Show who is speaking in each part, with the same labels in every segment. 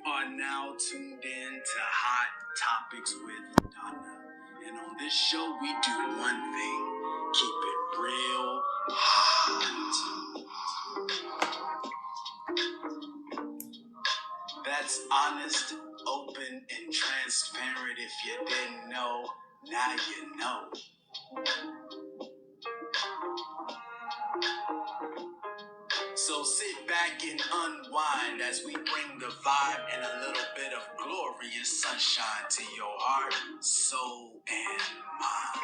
Speaker 1: are now tuned in to Hot Topics with Donna. And on this show, we do one thing: keep it real hot. That's honest, open, and transparent. If you didn't know, now you know. So sit back and unwind as we bring the vibe and a little bit of glorious sunshine to your heart, soul, and mind.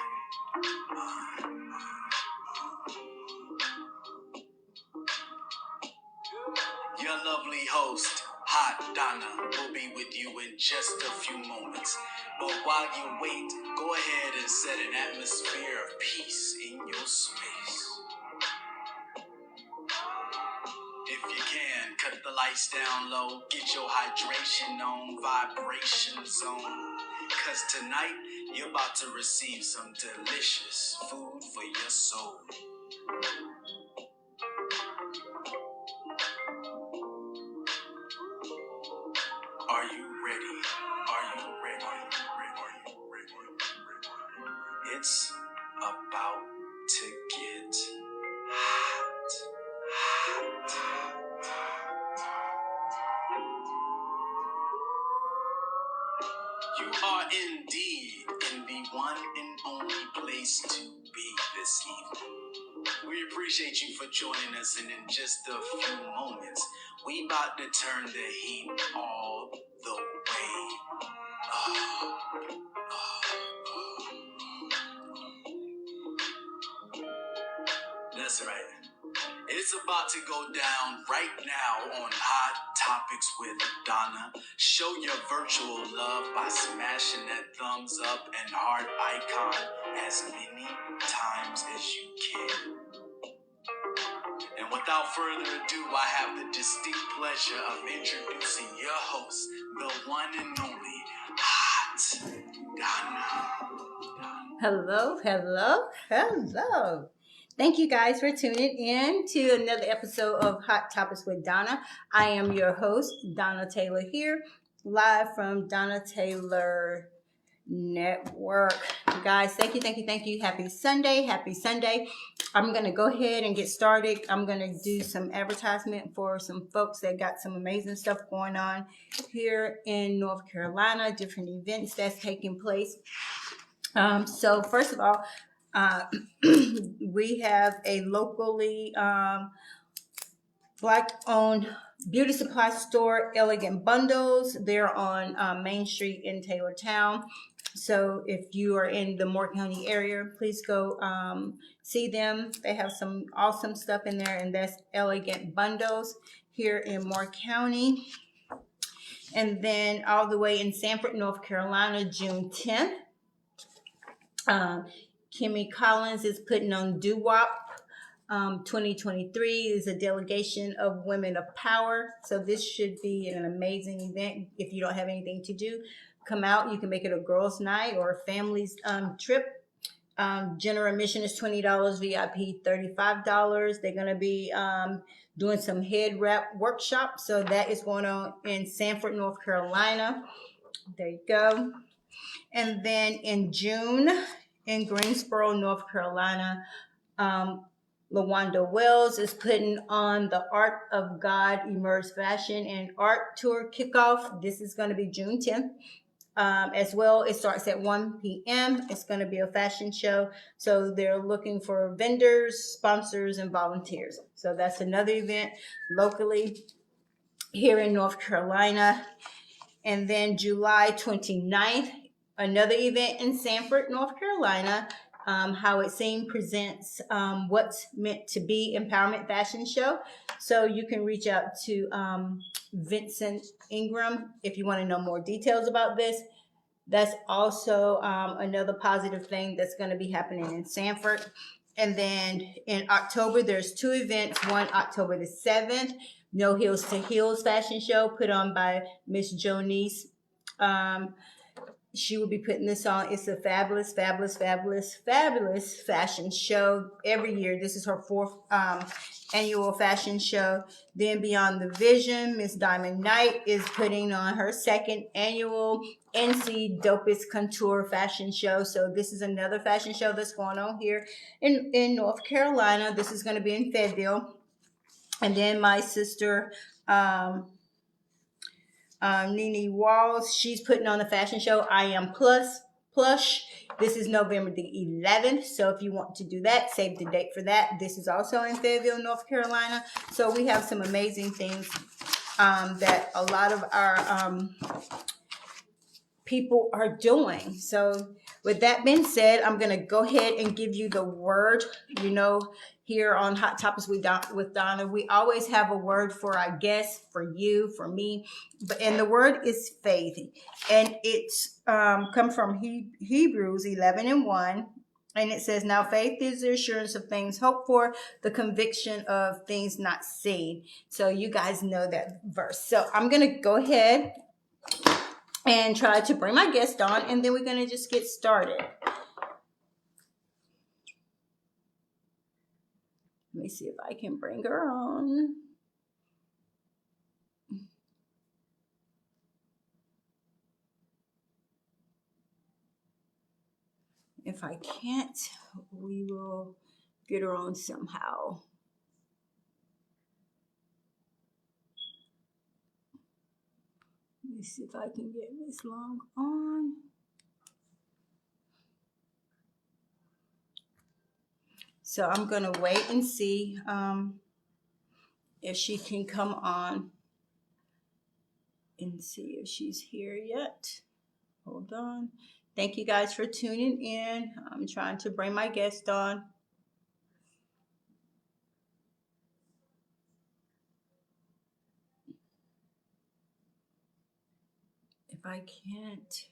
Speaker 1: Your lovely host, Hot Donna, will be with you in just a few moments. But while you wait, go ahead and set an atmosphere of peace in your space. If you can, cut the lights down low, get your hydration on, vibration zone. Cause tonight, you're about to receive some delicious food for your soul. Are you ready? Are you ready? Are you ready? It's about to get hot. You are indeed in the one and only place to be this evening. We appreciate you for joining us, and in just a few moments, we about to turn the heat all the way up. That's right. It's about to go down right now on Hot Topics with Donna. Show your virtual love by smashing that thumbs up and heart icon as many times as you can. And without further ado, I have the distinct pleasure of introducing your host, the one and only Hot Donna.
Speaker 2: Hello. Thank you guys for tuning in to another episode of Hot Topics with Donna. I am your host, Donna Taylor, here, live from Donna Taylor Network. Guys, thank you. Happy Sunday. I'm going to go ahead and get started. I'm going to do some advertisement for some folks that got some amazing stuff going on here in North Carolina, different events that's taking place. So first of all, we have a locally Black-owned beauty supply store, Elegant Bundles. They're on Main Street in Taylortown. So if you are in the Moore County area, please go see them. They have some awesome stuff in there, and that's Elegant Bundles here in Moore County. And then all the way in Sanford, North Carolina, June 10th. Kimmy Collins is putting on Doo-Wop 2023 is a delegation of women of power. So this should be an amazing event. If you don't have anything to do, come out. You can make it a girls' night or a family's trip. General admission is $20, VIP $35. They're going to be doing some head wrap workshop. So that is going on in Sanford, North Carolina. There you go. And then in June, in Greensboro, North Carolina, LaWanda Wells is putting on the Art of God Emerge Fashion and Art Tour Kickoff. This is going to be June 10th. As well, it starts at 1 p.m. It's going to be a fashion show. So they're looking for vendors, sponsors, and volunteers. So that's another event locally here in North Carolina. And then July 29th, another event in Sanford, North Carolina. How It Seemed presents What's Meant to Be Empowerment Fashion Show. So you can reach out to Vincent Ingram if you want to know more details about this. That's also another positive thing that's going to be happening in Sanford. And then in October, there's two events. One, October the 7th, No Heels to Heels fashion show put on by Miss Jonice. She will be putting this on. It's a fabulous, fabulous, fabulous, fabulous fashion show every year. This is her fourth annual fashion show. Then Beyond the Vision, Miss Diamond Knight is putting on her second annual NC Dopest Couture fashion show. So this is another fashion show that's going on here in North Carolina. This is going to be in Fayetteville. And then my sister, Nene Walls, she's putting on the fashion show I Am Plush. This is November the 11th. So if you want to do that, save the date for that. This is also in Fayetteville, North Carolina. So we have some amazing things that a lot of our people are doing. So with that being said, I'm going to go ahead and give you the word. You know, here on Hot Topics with Donna, we always have a word for our guests, for you, for me. And the word is faith. And it's come from Hebrews 11:1. And it says, now faith is the assurance of things hoped for, the conviction of things not seen. So you guys know that verse. So I'm going to go ahead and try to bring my guest on, and then we're going to just get started. Let me see if I can bring her on. If I can't, we will get her on somehow. Let me see if I can get Miss Long on. So I'm going to wait and see if she can come on and see if she's here yet. Hold on. Thank you guys for tuning in. I'm trying to bring my guest on. If I can't.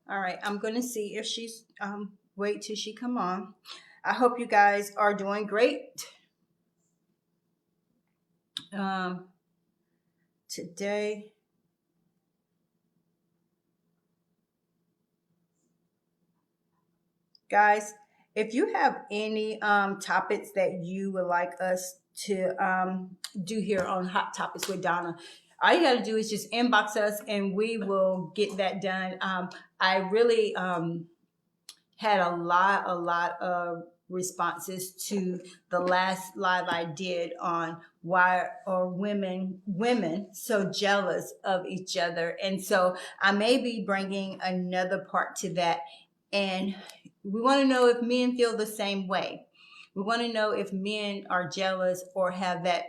Speaker 2: All right, I'm going to see if she's, wait till she come on. I hope you guys are doing great. Today, guys, if you have any topics that you would like us to do here on Hot Topics with Donna, all you got to do is just inbox us and we will get that done. I really had a lot of responses to the last live I did on why are women so jealous of each other. And so I may be bringing another part to that. And we want to know if men feel the same way. We want to know if men are jealous or have that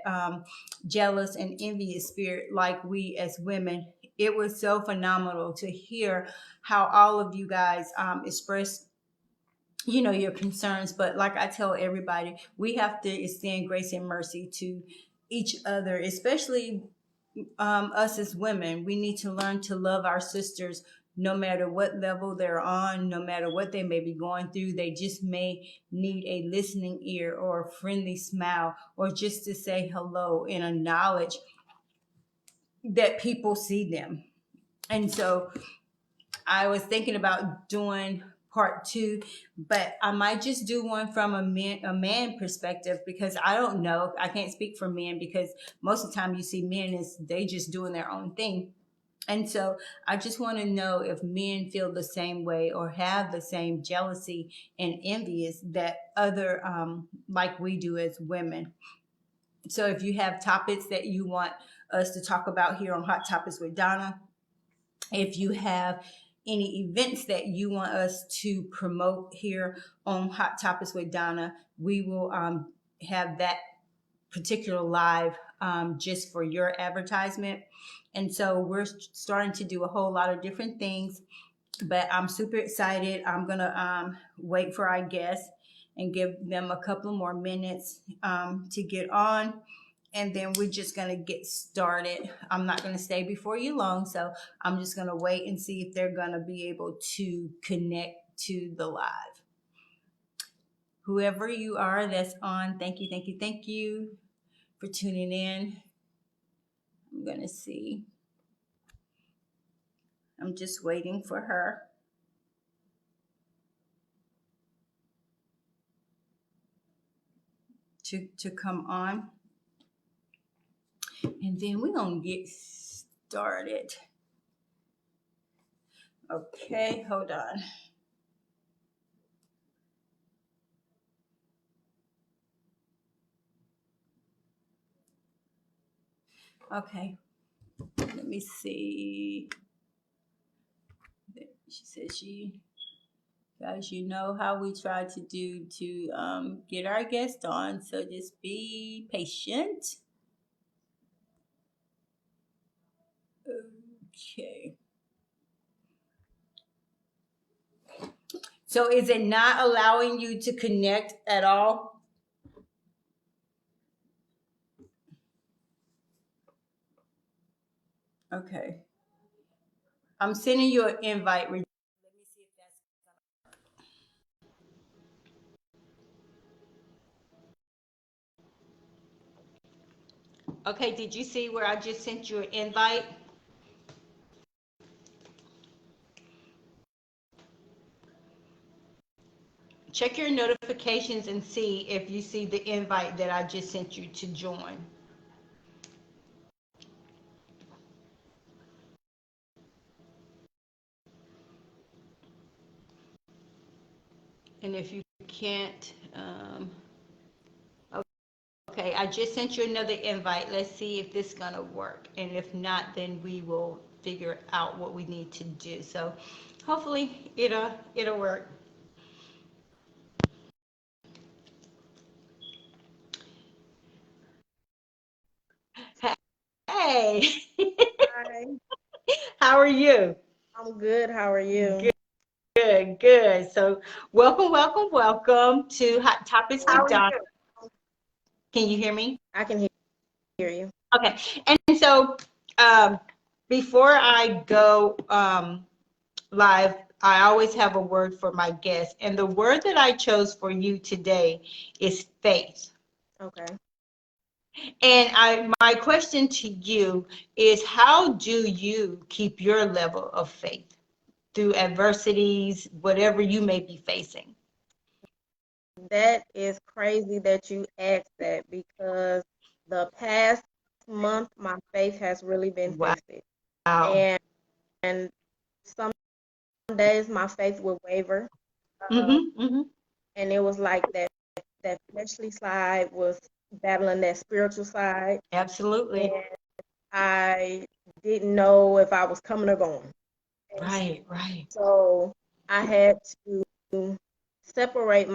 Speaker 2: jealous and envious spirit like we as women. It was so phenomenal to hear how all of you guys expressed your concerns. But like I tell everybody, we have to extend grace and mercy to each other, especially us as women. We need to learn to love our sisters no matter what level they're on, no matter what they may be going through. They just may need a listening ear or a friendly smile or just to say hello and acknowledge that people see them. And so I was thinking about doing part 2, but I might just do one from a man perspective, because I don't know. I can't speak for men, because most of the time you see men is they just doing their own thing. And so I just want to know if men feel the same way or have the same jealousy and envious that other like we do as women. So if you have topics that you want us to talk about here on Hot Topics with Donna, if you have any events that you want us to promote here on Hot Topics with Donna, we will have that particular live just for your advertisement. And so we're starting to do a whole lot of different things, but I'm super excited. I'm going to wait for our guests and give them a couple more minutes to get on. And then we're just going to get started. I'm not going to stay before you long, so I'm just going to wait and see if they're going to be able to connect to the live. Whoever you are that's on, thank you, thank you, thank you. for tuning in. I'm going to see. I'm just waiting for her. To come on. And then we're going to get started. Okay, hold on. Okay, let me see. She said guys, you know how we try to do to get our guest on, so just be patient. Okay. So is it not allowing you to connect at all? Okay. I'm sending you an invite. Let me see if that's okay. Did you see where I just sent you an invite? Check your notifications and see if you see the invite that I just sent you to join. And if you can't, okay, I just sent you another invite. Let's see if this is gonna work. And if not, then we will figure out what we need to do. So hopefully it'll work. Hey,
Speaker 3: Hi,
Speaker 2: how are you?
Speaker 3: I'm good. How are you?
Speaker 2: Good, good. So welcome to Hot Topics
Speaker 3: How
Speaker 2: with
Speaker 3: are you?
Speaker 2: Don. Can you hear me?
Speaker 3: I can hear you.
Speaker 2: Okay. And so um, before I go live, I always have a word for my guests. And the word that I chose for you today is faith.
Speaker 3: Okay.
Speaker 2: And my question to you is, how do you keep your level of faith through adversities, whatever you may be facing?
Speaker 3: That is crazy that you asked that because the past month my faith has really been
Speaker 2: Wow.
Speaker 3: tested. And some days my faith would waver. Uh,
Speaker 2: Mm-hmm.
Speaker 3: and it was like that fleshly side was battling that spiritual side.
Speaker 2: Absolutely.
Speaker 3: And I didn't know if I was coming or going. And
Speaker 2: Right.
Speaker 3: so I had to separate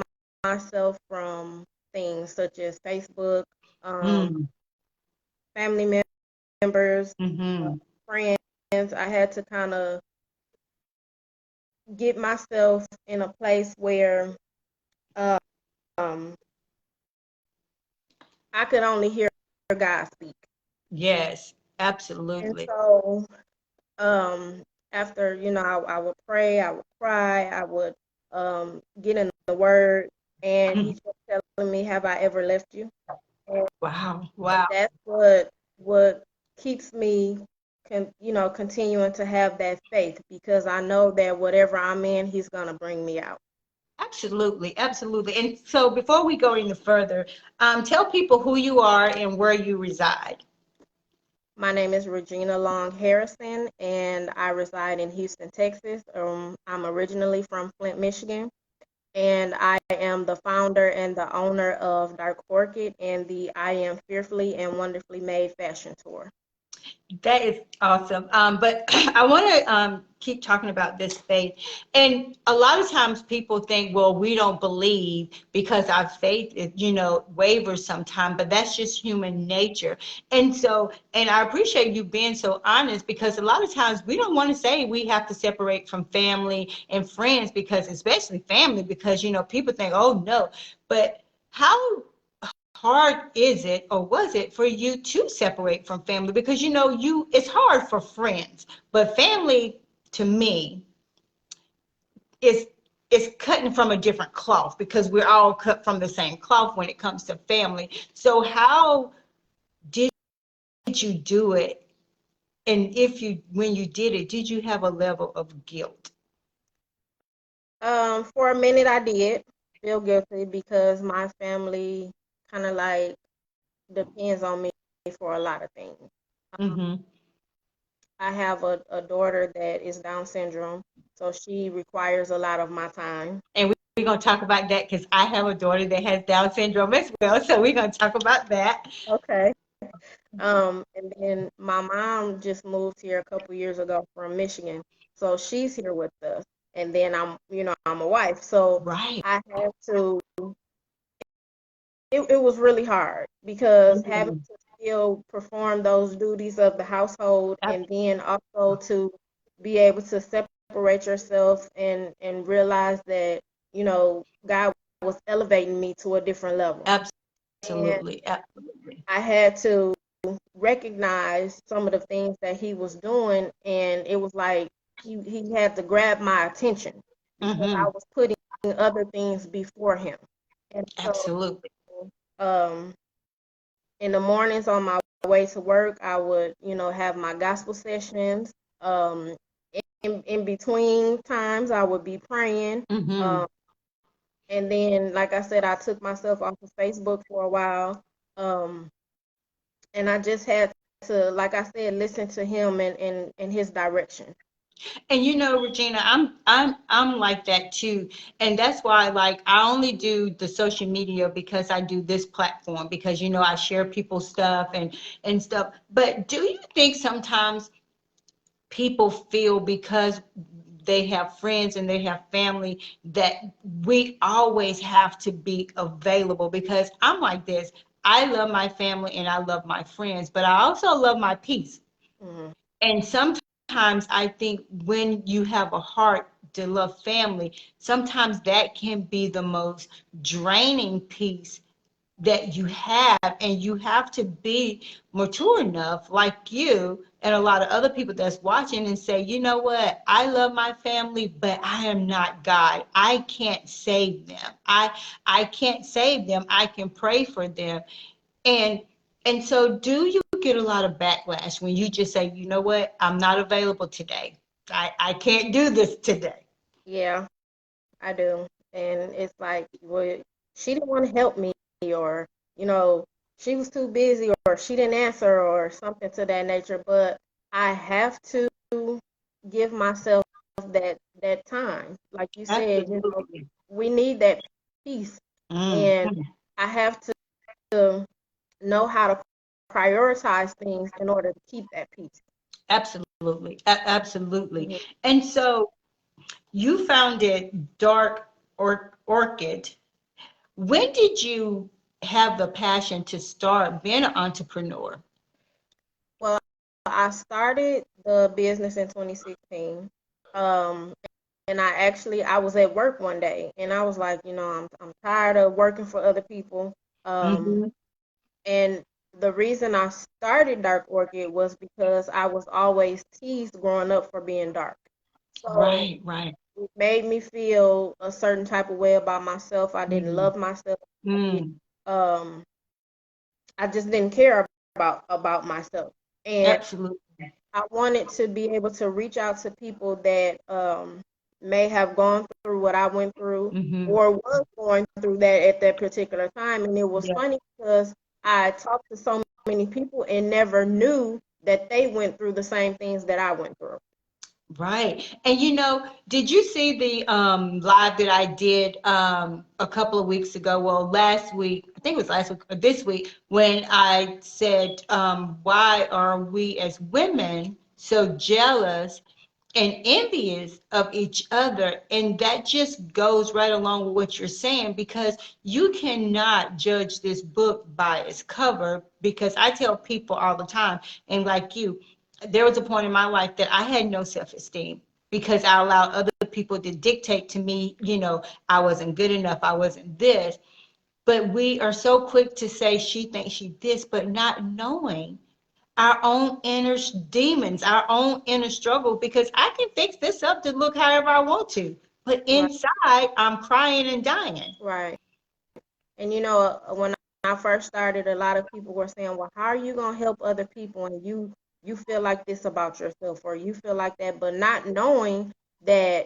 Speaker 3: myself from things such as Facebook, um,
Speaker 2: Mm.
Speaker 3: family members, uh,
Speaker 2: Mm-hmm.
Speaker 3: friends. I had to kind of get myself in a place where um, I could only hear God speak.
Speaker 2: Yes,
Speaker 3: And
Speaker 2: absolutely.
Speaker 3: so after, I would pray, I would cry, I would get in the Word, and He
Speaker 2: Mm.
Speaker 3: kept telling me, "Have I ever left you?" And
Speaker 2: Wow.
Speaker 3: that's what keeps me continuing to have that faith, because I know that whatever I'm in, He's gonna bring me out.
Speaker 2: Absolutely. And so before we go any further, tell people who you are and where you reside.
Speaker 3: My name is Regina Long Harrison, and I reside in Houston, Texas. I'm originally from Flint, Michigan, and I am the founder and the owner of Dark Orchid and the I Am Fearfully and Wonderfully Made fashion tour.
Speaker 2: That is awesome. But I want to keep talking about this faith. And a lot of times people think, well, we don't believe because our faith, wavers sometimes, but that's just human nature. And I appreciate you being so honest, because a lot of times we don't want to say we have to separate from family and friends, because especially family, because, people think, oh, no. But how hard is it, or was it, for you to separate from family? Because it's hard for friends, but family, to me, is cutting from a different cloth, because we're all cut from the same cloth when it comes to family. So how did you do it? And when you did it, did you have a level of guilt?
Speaker 3: For a minute, I did feel guilty because my family kind of like depends on me for a lot of things. Um,
Speaker 2: Mm-hmm.
Speaker 3: I have a daughter that is Down syndrome, so she requires a lot of my time.
Speaker 2: And we're going to talk about that because I have a daughter that has Down syndrome as well. So we're going to talk about that.
Speaker 3: Okay. And then my mom just moved here a couple years ago from Michigan, so she's here with us. And then I'm a wife, so
Speaker 2: Right.
Speaker 3: I had to. It was really hard because having
Speaker 2: Mm,
Speaker 3: to still perform those duties of the household and then also to be able to separate yourself and realize that, God was elevating me to a different level. And
Speaker 2: absolutely. Absolutely.
Speaker 3: I had to recognize some of the things that he was doing, and it was like he had to grab my attention because I
Speaker 2: Mm-hmm.
Speaker 3: was putting other things before him. And so
Speaker 2: Absolutely.
Speaker 3: um in the mornings on my way to work, I would, have my gospel sessions. Um, in between times, I would be praying.
Speaker 2: Mm-hmm.
Speaker 3: Um, and then, like I said, I took myself off of Facebook for a while. Um, and I just had to, like I said, listen to him and his direction.
Speaker 2: And Regina, I'm like that too. And that's why like I only do the social media because I do this platform because I share people's stuff and stuff. But do you think sometimes people feel because they have friends and they have family that we always have to be available? Because I'm like this. I love my family and I love my friends, but I also love my peace.
Speaker 3: Hmm.
Speaker 2: And sometimes I think when you have a heart to love family, sometimes that can be the most draining piece that you have. And you have to be mature enough, like you and a lot of other people that's watching, and say, you know what? I love my family, but I am not God. I can't save them. I can't save them. I can pray for them. And and so do you get a lot of backlash when you just say, you know what, I'm not available today. I can't do this today.
Speaker 3: Yeah, I do. And it's like, well, she didn't want to help me, or, you know, she was too busy, or she didn't answer, or something to that nature. But I have to give myself that time. Like you said,
Speaker 2: Absolutely.
Speaker 3: we need that peace.
Speaker 2: Mm,
Speaker 3: And I have to know how to prioritize things in order to keep that peace.
Speaker 2: absolutely. Absolutely.
Speaker 3: Mhm.
Speaker 2: And so you founded Dark Orchid. When did you have the passion to start being an entrepreneur?
Speaker 3: Well, I started the business in 2016. Um, and I was at work one day and I was like, I'm tired of working for other people. Um,
Speaker 2: Hmm.
Speaker 3: and the reason I started Dark Orchid was because I was always teased growing up for being dark. So
Speaker 2: Right, right.
Speaker 3: it made me feel a certain type of way about myself. I didn't
Speaker 2: Mm,
Speaker 3: love myself. I did,
Speaker 2: mm,
Speaker 3: um, I just didn't care about myself. And
Speaker 2: absolutely.
Speaker 3: I wanted to be able to reach out to people that may have gone through what I went through
Speaker 2: Hmm.
Speaker 3: or was going through that at that particular time. And it was
Speaker 2: Yeah.
Speaker 3: funny because I talked to so many people and never knew that they went through the same things that I went through.
Speaker 2: Right. And did you see the live that I did a couple of weeks ago? Well, last week, I think it was last week or this week, when I said, why are we as women so jealous and envious of each other? And that just goes right along with what you're saying, because you cannot judge this book by its cover. Because I tell people all the time, and like you, there was a point in my life that I had no self-esteem because I allowed other people to dictate to me, I wasn't good enough, I wasn't this. But we are so quick to say she thinks she this, but not knowing our own inner demons, our own inner struggle, because I can fix this up to look however I want to. But
Speaker 3: Right,
Speaker 2: inside, I'm crying and dying.
Speaker 3: right. And when I first started, a lot of people were saying, well, how are you going to help other people and you feel like this about yourself, or you feel like that, but not knowing that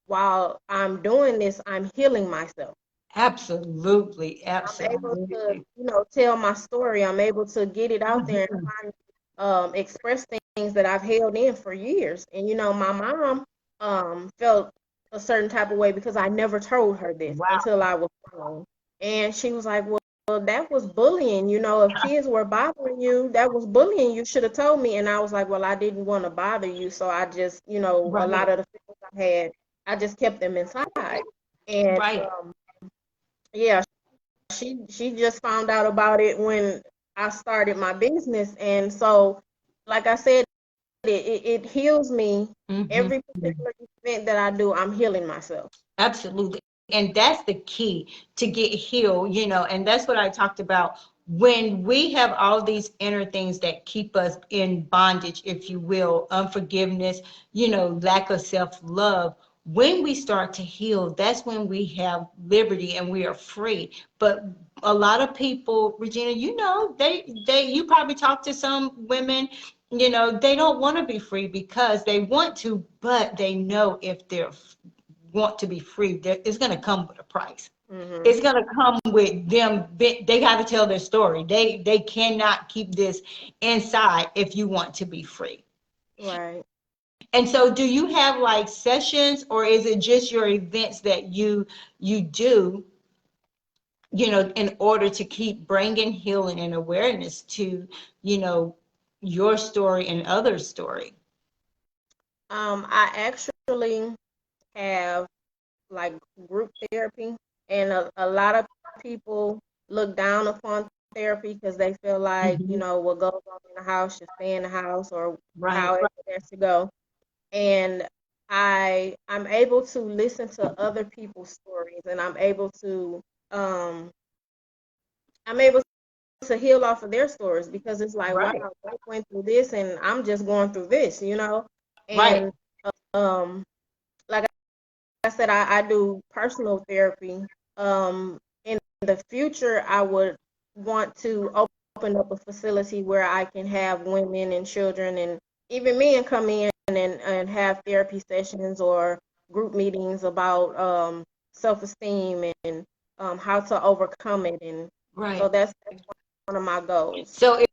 Speaker 3: while I'm doing this, I'm healing myself.
Speaker 2: Absolutely,
Speaker 3: I'm able to,
Speaker 2: absolutely.
Speaker 3: tell my story. I'm able to get it out there and
Speaker 2: Mhm.
Speaker 3: express things that I've held in for years. And my mom felt a certain type of way because I never told her this
Speaker 2: Wow.
Speaker 3: until I was grown. And she was like, well, that was bullying. If kids were bothering you, that was bullying. You should have told me. And I was like, well, I didn't want to bother you. So I just, a
Speaker 2: Right,
Speaker 3: lot of the feelings I had, I just kept them inside. And
Speaker 2: right.
Speaker 3: yeah, she just found out about it when I started my business. And so, like I said, it heals me.
Speaker 2: Hmm.
Speaker 3: Every particular event that I do, I'm healing myself.
Speaker 2: Absolutely. And that's the key to get healed, and that's what I talked about. When we have all these inner things that keep us in bondage, if you will, unforgiveness, lack of self-love, when we start to heal, that's when we have liberty and we are free. But a lot of people, Regina, you probably talk to some women, they don't want to be free because they want to, but they know if they're want to be free, it's going to come with a price.
Speaker 3: Hmm.
Speaker 2: It's going to come with them. They got to tell their story. They cannot keep this inside if you want to be free.
Speaker 3: Right.
Speaker 2: And so, do you have like sessions, or is it just your events that you do, in order to keep bringing healing and awareness to, you know, your story and others' story?
Speaker 3: I actually have like group therapy, and a lot of people look down upon therapy because they feel like,
Speaker 2: Hmm.
Speaker 3: what goes on in the house should stay in the house, or
Speaker 2: Right.
Speaker 3: however that's to go. And I'm able to listen to other people's stories, and um I'm able to heal off of their stories, because it's like, wow,
Speaker 2: Right.
Speaker 3: they went through this and I'm just going through this.
Speaker 2: Right.
Speaker 3: And um like I said, I do personal therapy. In the future, I would want to open up a facility where I can have women and children and even men come in and have therapy sessions or group meetings about self-esteem and how to overcome it. And so
Speaker 2: Right.
Speaker 3: that's one of my goals.
Speaker 2: So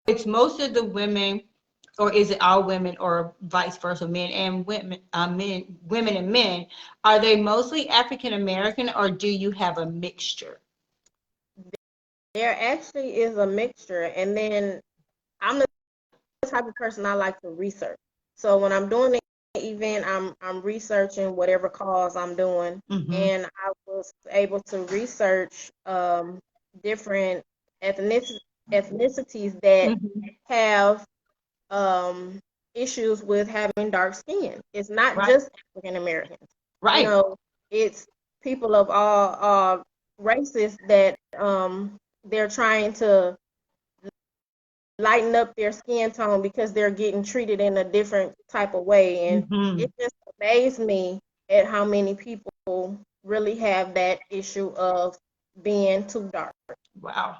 Speaker 2: it's most of the women, or is it all women, or vice versa, men and women, women and men? Are they mostly African American, or do you have a mixture?
Speaker 3: There actually is a mixture. And then I'm the type of person, I like to research. So when I'm doing an event, I'm researching whatever cause I'm doing,
Speaker 2: Hmm.
Speaker 3: and I was able to research different ethnic- ethnicities that
Speaker 2: Hmm.
Speaker 3: have um, issues with having dark skin. It's not
Speaker 2: Right.
Speaker 3: just African Americans. You
Speaker 2: Right.
Speaker 3: know, it's people of all races that they're trying to lighten up their skin tone because they're getting treated in a different type of way. And
Speaker 2: Hmm.
Speaker 3: it just amazed me at how many people really have that issue of being too dark.
Speaker 2: Wow.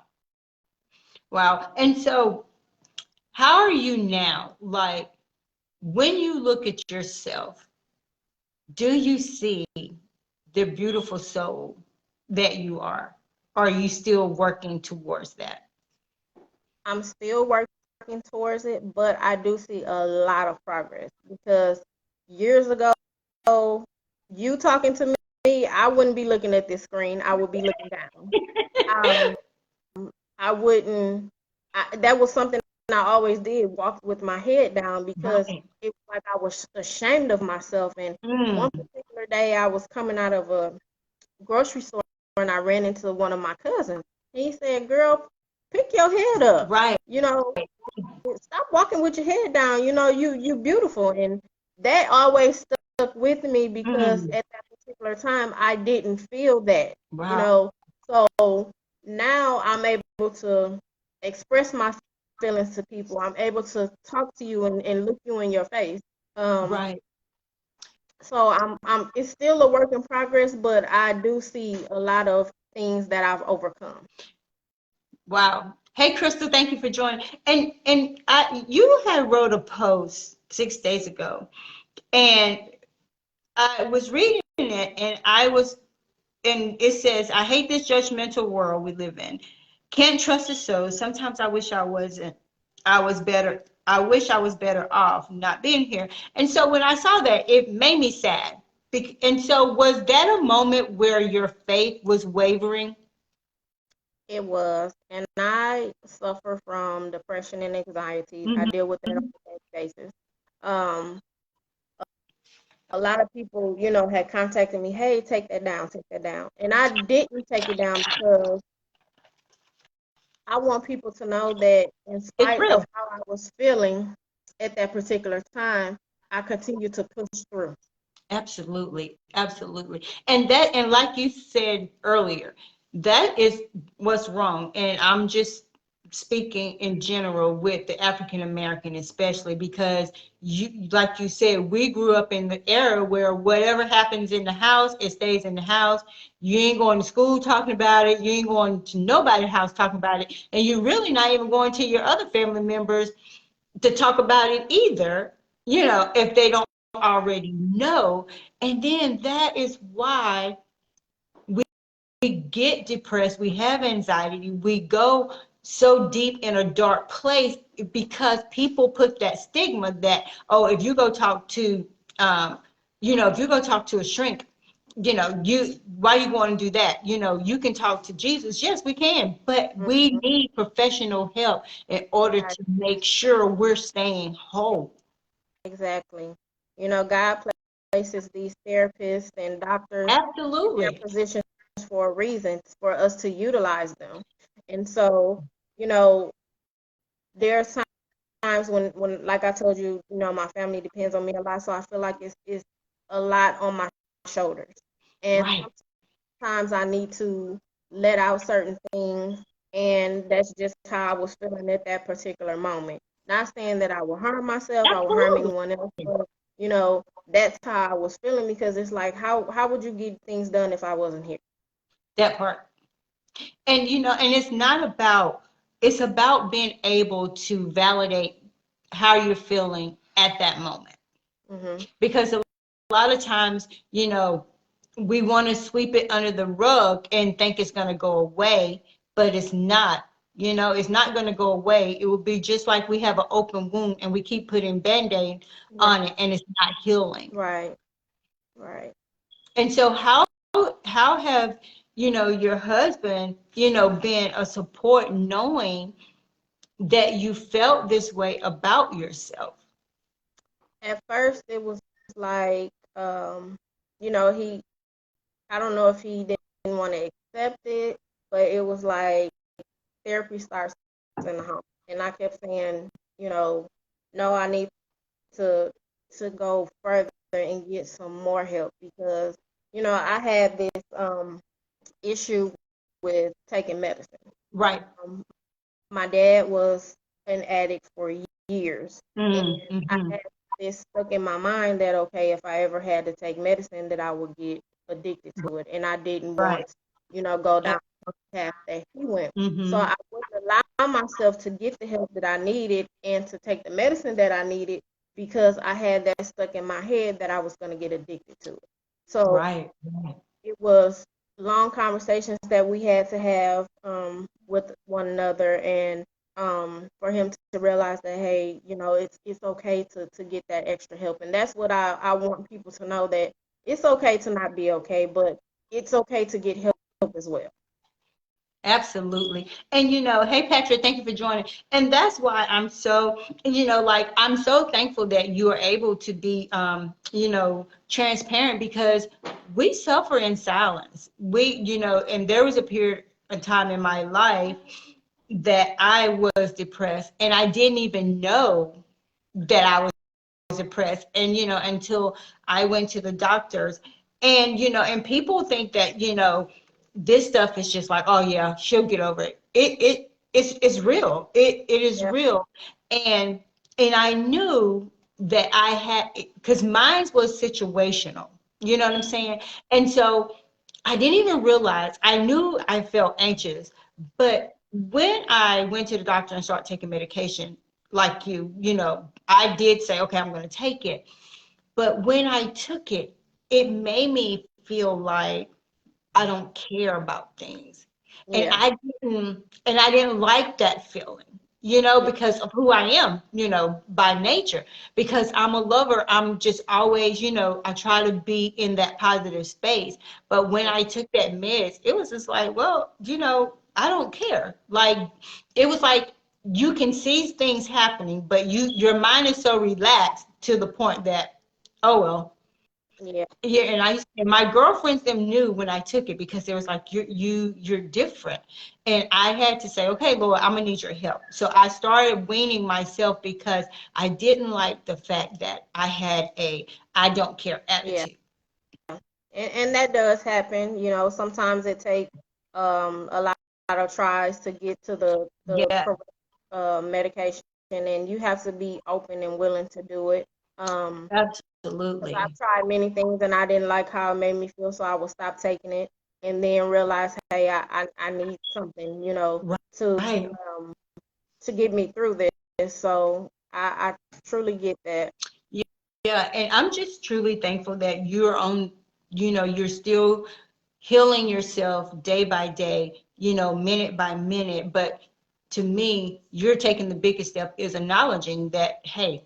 Speaker 2: Wow. And so, how are you now? Like, when you look at yourself, do you see the beautiful soul that you are? Or are you still working towards that?
Speaker 3: I'm still working towards it, but I do see a lot of progress because years ago, you talking to me, I wouldn't be looking at this screen. I would be looking down. Um, I wouldn't. That was something I always did, walk with my head down, because
Speaker 2: Right.
Speaker 3: it was like I was ashamed of myself. And
Speaker 2: Mm.
Speaker 3: one particular day, I was coming out of a grocery store and I ran into one of my cousins. And he said, "Girl, pick your head up.
Speaker 2: Right.
Speaker 3: You know, stop walking with your head down. You beautiful." And that always stuck with me because
Speaker 2: Mm.
Speaker 3: at that particular time I didn't feel that. You
Speaker 2: Wow.
Speaker 3: know, so now I'm able to express my feelings to people. I'm able to talk to you and look you in your face. Um,
Speaker 2: Right.
Speaker 3: so I'm it's still a work in progress, but I do see a lot of things that I've overcome.
Speaker 2: Wow. Hey, Crystal, thank you for joining. You had wrote a post 6 days ago, and I was reading it, and it says, "I hate this judgmental world we live in. Can't trust a soul. Sometimes I wish I wasn't. I was better. I wish I was better off not being here." And so when I saw that, it made me sad. And so, was that a moment where your faith was wavering?
Speaker 3: It was, and I suffer from depression and anxiety. I deal with that on
Speaker 2: Mhm.
Speaker 3: a daily basis. Um, a lot of people, had contacted me, hey, take that down, take that down. And I didn't take it down because I want people to know that in
Speaker 2: It's
Speaker 3: spite
Speaker 2: real.
Speaker 3: of how I was feeling at that particular time, I continue to push through.
Speaker 2: Absolutely, absolutely. And like you said earlier, that is what's wrong. And I'm just speaking in general with the African American, especially because like you said, we grew up in the era where whatever happens in the house, it stays in the house. You ain't going to school talking about it. You ain't going to nobody's house talking about it. And you're really not even going to your other family members to talk about it either, if they don't already know. And then that is why we get depressed, we have anxiety, we go so deep in a dark place because people put that stigma that, oh, if you go talk to, if you go talk to a shrink, why are you going to do that? You can talk to Jesus. Yes, we can, but we
Speaker 3: Mhm.
Speaker 2: need professional help in order
Speaker 3: Right,
Speaker 2: to make sure we're staying whole.
Speaker 3: exactly. God places these therapists and doctors in their
Speaker 2: Absolutely.
Speaker 3: positions for a reason, for us to utilize them. And so, you know, there are times when, like I told you, my family depends on me a lot, so I feel like it's a lot on my shoulders. And
Speaker 2: Right.
Speaker 3: sometimes I need to let out certain things, and that's just how I was feeling at that particular moment. Not saying that I will harm myself, I will harm
Speaker 2: Absolutely.
Speaker 3: anyone else, but that's how I was feeling because it's like how would you get things done if I wasn't here?
Speaker 2: That part. And it's about being able to validate how you're feeling at that moment.
Speaker 3: Hmm.
Speaker 2: Because a lot of times, we want to sweep it under the rug and think it's going to go away, but it's not. It's not going to go away. It will be just like we have an open wound and we keep putting band-aid
Speaker 3: Right,
Speaker 2: on it and it's not healing.
Speaker 3: right, right.
Speaker 2: And so how have, your husband, been a support knowing that you felt this way about yourself?
Speaker 3: At first, it was like, he I don't know if he didn't want to accept it, but it was like therapy starts in the home. And I kept saying, you know, no, I need to go further and get some more help because, I had this issue with taking medicine.
Speaker 2: Right.
Speaker 3: Um, my dad was an addict for years, and I
Speaker 2: Mm-hmm.
Speaker 3: had this stuck in my mind that okay, if I ever had to take medicine, that I would get addicted to it, and I didn't
Speaker 2: Right.
Speaker 3: want to, go down the path that he went. So
Speaker 2: Mm-hmm.
Speaker 3: I wouldn't allow myself to get the help that I needed and to take the medicine that I needed because I had that stuck in my head that I was going to get addicted to it. So
Speaker 2: Right. Right.
Speaker 3: it was long conversations that we had to have with one another, and for him to realize that hey, it's okay to get that extra help, and that's what I want people to know, that it's okay to not be okay, but it's okay to get help as well.
Speaker 2: Absolutely. And hey Patrick, thank you for joining. And that's why I'm so thankful that you are able to be transparent because we suffer in silence. And there was a period of time in my life that I was depressed and I didn't even know that I was depressed, and until I went to the doctors. And and people think that this stuff is just like, oh yeah, she'll get over it. It's real. It is
Speaker 3: Yeah.
Speaker 2: real. And I knew that I had, because mine was situational, you know what I'm saying? And so I didn't even realize, I knew I felt anxious, but when I went to the doctor and started taking medication, like I did say, okay, I'm going to take it. But when I took it, it made me feel like I don't care about things. And
Speaker 3: Yeah.
Speaker 2: I didn't like that feeling,
Speaker 3: Yeah.
Speaker 2: because of who I am, by nature. Because I'm a lover, I'm just always, I try to be in that positive space. But when I took that meds, it was just like, well, I don't care. Like it was like you can see things happening, but your mind is so relaxed to the point that, oh well,
Speaker 3: Yeah.
Speaker 2: yeah, and my girlfriends them knew when I took it because they was like, you're different. And I had to say, okay, Lord, I'm gonna need your help. So I started weaning myself because I didn't like the fact that I had a I don't care
Speaker 3: Yeah.
Speaker 2: attitude.
Speaker 3: And that does happen. Sometimes it takes a lot of tries to get to the
Speaker 2: Yeah,
Speaker 3: correct medication, and you have to be open and willing to do it. Because I've
Speaker 2: absolutely.
Speaker 3: tried many things and I didn't like how it made me feel, so I would stop taking it and then realize, hey, I need something, to
Speaker 2: Right.
Speaker 3: um, to get me through this. So I truly get that.
Speaker 2: Yeah, and I'm just truly thankful that you're still healing yourself day by day, minute by minute. But to me, you're taking the biggest step is acknowledging that, hey,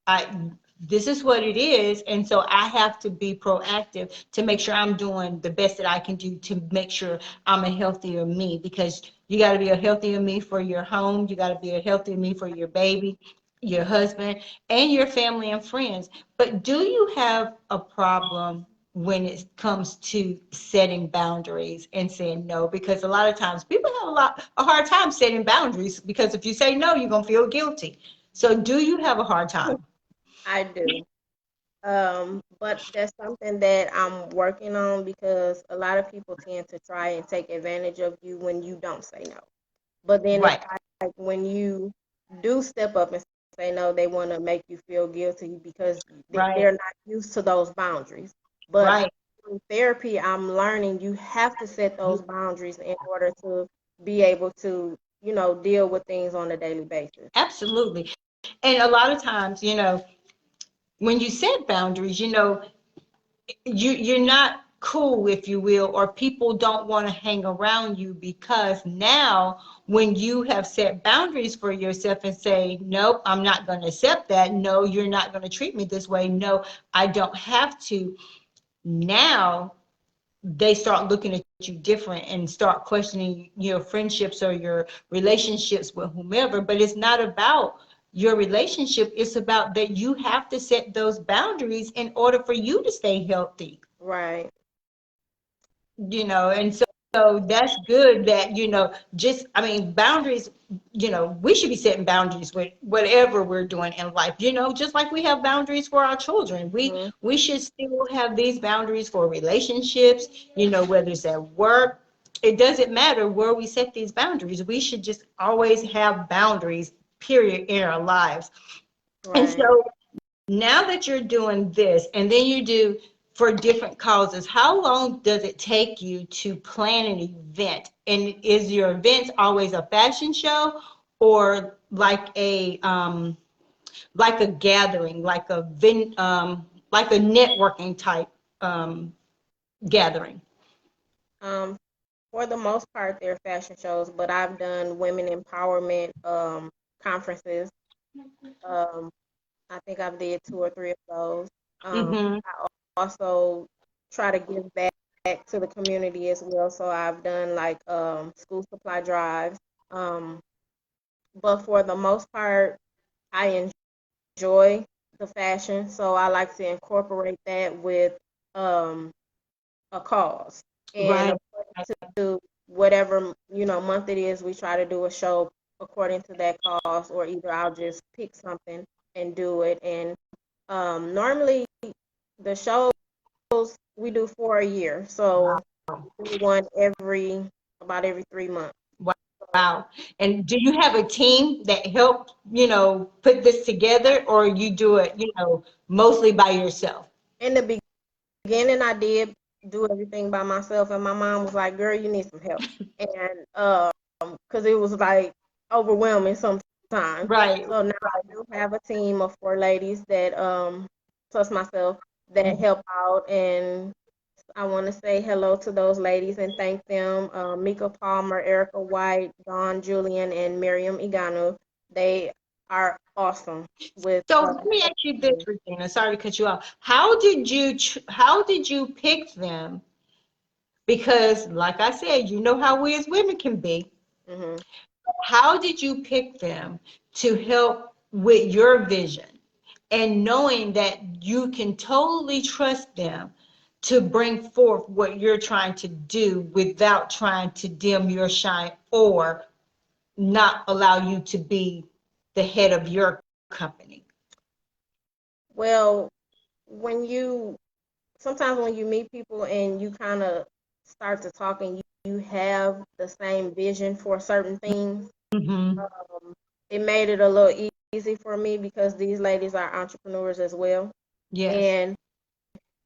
Speaker 2: I this is what it is, and so I have to be proactive to make sure I'm doing the best that I can do to make sure I'm a healthier me, because you got to be a healthier me for your home, you got to be a healthier me for your baby, your husband, and your family and friends. But do you have a problem when it comes to setting boundaries and saying no? Because a lot of times people have a hard time setting boundaries, because if you say no, you're gonna feel guilty. So do you have a hard time?
Speaker 3: I do. But that's something that I'm working on because a lot of people tend to try and take advantage of you when you don't say no. But then it's
Speaker 2: Right,
Speaker 3: like when you do step up and say no, they want to make you feel guilty because
Speaker 2: right,
Speaker 3: they're not used to those boundaries. But
Speaker 2: right.
Speaker 3: through therapy, I'm learning you have to set those boundaries in order to be able to, deal with things on a daily basis.
Speaker 2: Absolutely. And a lot of times, when you set boundaries, you're not cool, if you will, or people don't want to hang around you, because now when you have set boundaries for yourself and say, nope, I'm not going to accept that. No, you're not going to treat me this way. No, I don't have to. Now they start looking at you different and start questioning your friendships or your relationships with whomever. But it's not about your relationship, it's about that you have to set those boundaries in order for you to stay healthy.
Speaker 3: Right.
Speaker 2: And so that's good that just, I mean, boundaries, we should be setting boundaries with whatever we're doing in life, just like we have boundaries for our children. we
Speaker 3: Hmm.
Speaker 2: we should still have these boundaries for relationships, whether it's at work. It doesn't matter where we set these boundaries, we should just always have boundaries, period, in our lives. And
Speaker 3: Right.
Speaker 2: so now that you're doing this and then you do for different causes, how long does it take you to plan an event? And is your event always a fashion show, or like a gathering, like a networking type gathering?
Speaker 3: Um, for the most part, they're fashion shows, but I've done women empowerment conferences. Um, I think I've did two or three of those.
Speaker 2: Mm-hmm.
Speaker 3: I also try to give back to the community as well. So I've done like school supply drives. Um, but for the most part, I enjoy the fashion, so I like to incorporate that with um, a cause. And
Speaker 2: Right.
Speaker 3: according to whatever month it is, we try to do a show according to that cause, or either I'll just pick something and do it. And normally the shows we do for a year, so we do one about every 3 months.
Speaker 2: Wow. And do you have a team that helped, put this together, or you do it, mostly by yourself?
Speaker 3: In the beginning, I did do everything by myself, and my mom was like, "Girl, you need some help." And because it was like overwhelming sometimes.
Speaker 2: Right.
Speaker 3: So now I do have a team of 4 ladies that plus myself that help out, and I want to say hello to those ladies and thank them. Mika Palmer, Erica White, Dawn Julian, and Miriam Iganu. They are awesome with
Speaker 2: So let me ask you this, Regina. Sorry to cut you off. How did you pick them? Because, like I said, you know how we as women can be.
Speaker 3: hmm
Speaker 2: How did you pick them to help with your vision? And knowing that you can totally trust them to bring forth what you're trying to do without trying to dim your shine or not allow you to be the head of your company.
Speaker 3: Well, when you sometimes when you meet people and you kind of start to talk and you have the same vision for certain things,
Speaker 2: Mm-hmm.
Speaker 3: it made it a little easy for me because these ladies are entrepreneurs as well.
Speaker 2: Yes.
Speaker 3: And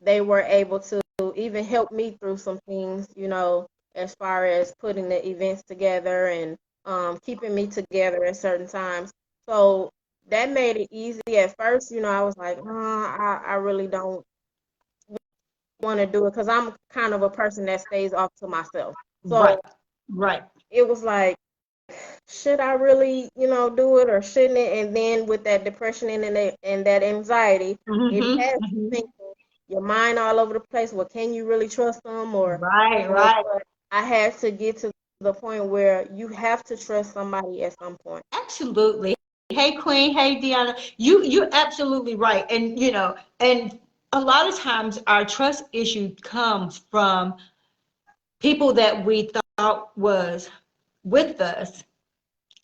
Speaker 3: they were able to even help me through some things, as far as putting the events together and keeping me together at certain times. So that made it easy at first. I was like, I really don't want to do it because I'm kind of a person that stays off to myself.
Speaker 2: Right.
Speaker 3: So
Speaker 2: Right.
Speaker 3: it was like, should I really, do it or shouldn't it? And then with that depression and that anxiety, it
Speaker 2: Mm-hmm.
Speaker 3: has you
Speaker 2: Mm-hmm.
Speaker 3: thinking your mind all over the place. Well, can you really trust them? Or,
Speaker 2: Right. Right.
Speaker 3: but I had to get to the point where you have to trust somebody at some point.
Speaker 2: Absolutely. Hey, Queen. Hey, Deanna. You're absolutely right. And and a lot of times our trust issue comes from people that we thought was with us,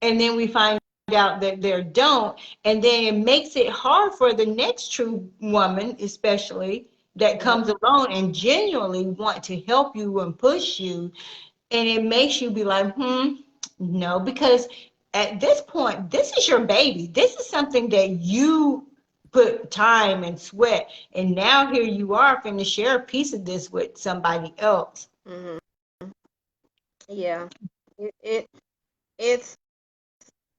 Speaker 2: and then we find out that they don't, and then it makes it hard for the next true woman, especially that
Speaker 3: hmm
Speaker 2: comes along and genuinely want to help you and push you, and it makes you be like, no, because at this point, this is your baby. This is something that you put time and sweat, and now here you are finna share a piece of this with somebody else.
Speaker 3: hmm Yeah, it it's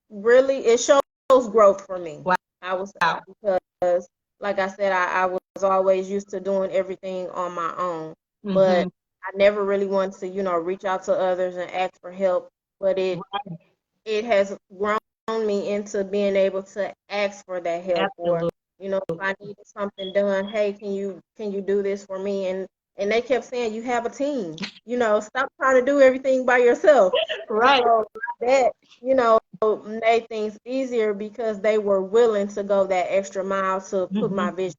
Speaker 3: really it shows growth for me. I would say
Speaker 2: Wow.
Speaker 3: because, like I said, I was always used to doing everything on my own, but
Speaker 2: Mm-hmm.
Speaker 3: I never really wanted to, reach out to others and ask for help. But it has grown me into being able to ask for that help, or
Speaker 2: Absolutely.
Speaker 3: if I needed something done, hey, can you do this for me? And they kept saying you have a team. Stop trying to do everything by yourself.
Speaker 2: Right.
Speaker 3: So that made things easier because they were willing to go that extra mile to put my
Speaker 2: Mm-hmm.
Speaker 3: vision.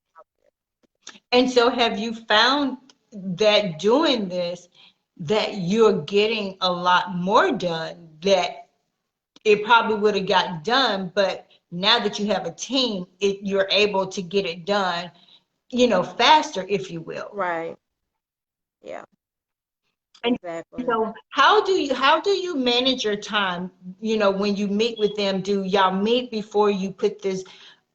Speaker 2: And so have you found that doing this, that you're getting a lot more done, that it probably would have got done, but now that you have a team, you're able to get it done, faster, if you will.
Speaker 3: Right. Yeah,
Speaker 2: And
Speaker 3: exactly.
Speaker 2: so how do you manage your time, when you meet with them? Do y'all meet before you put this,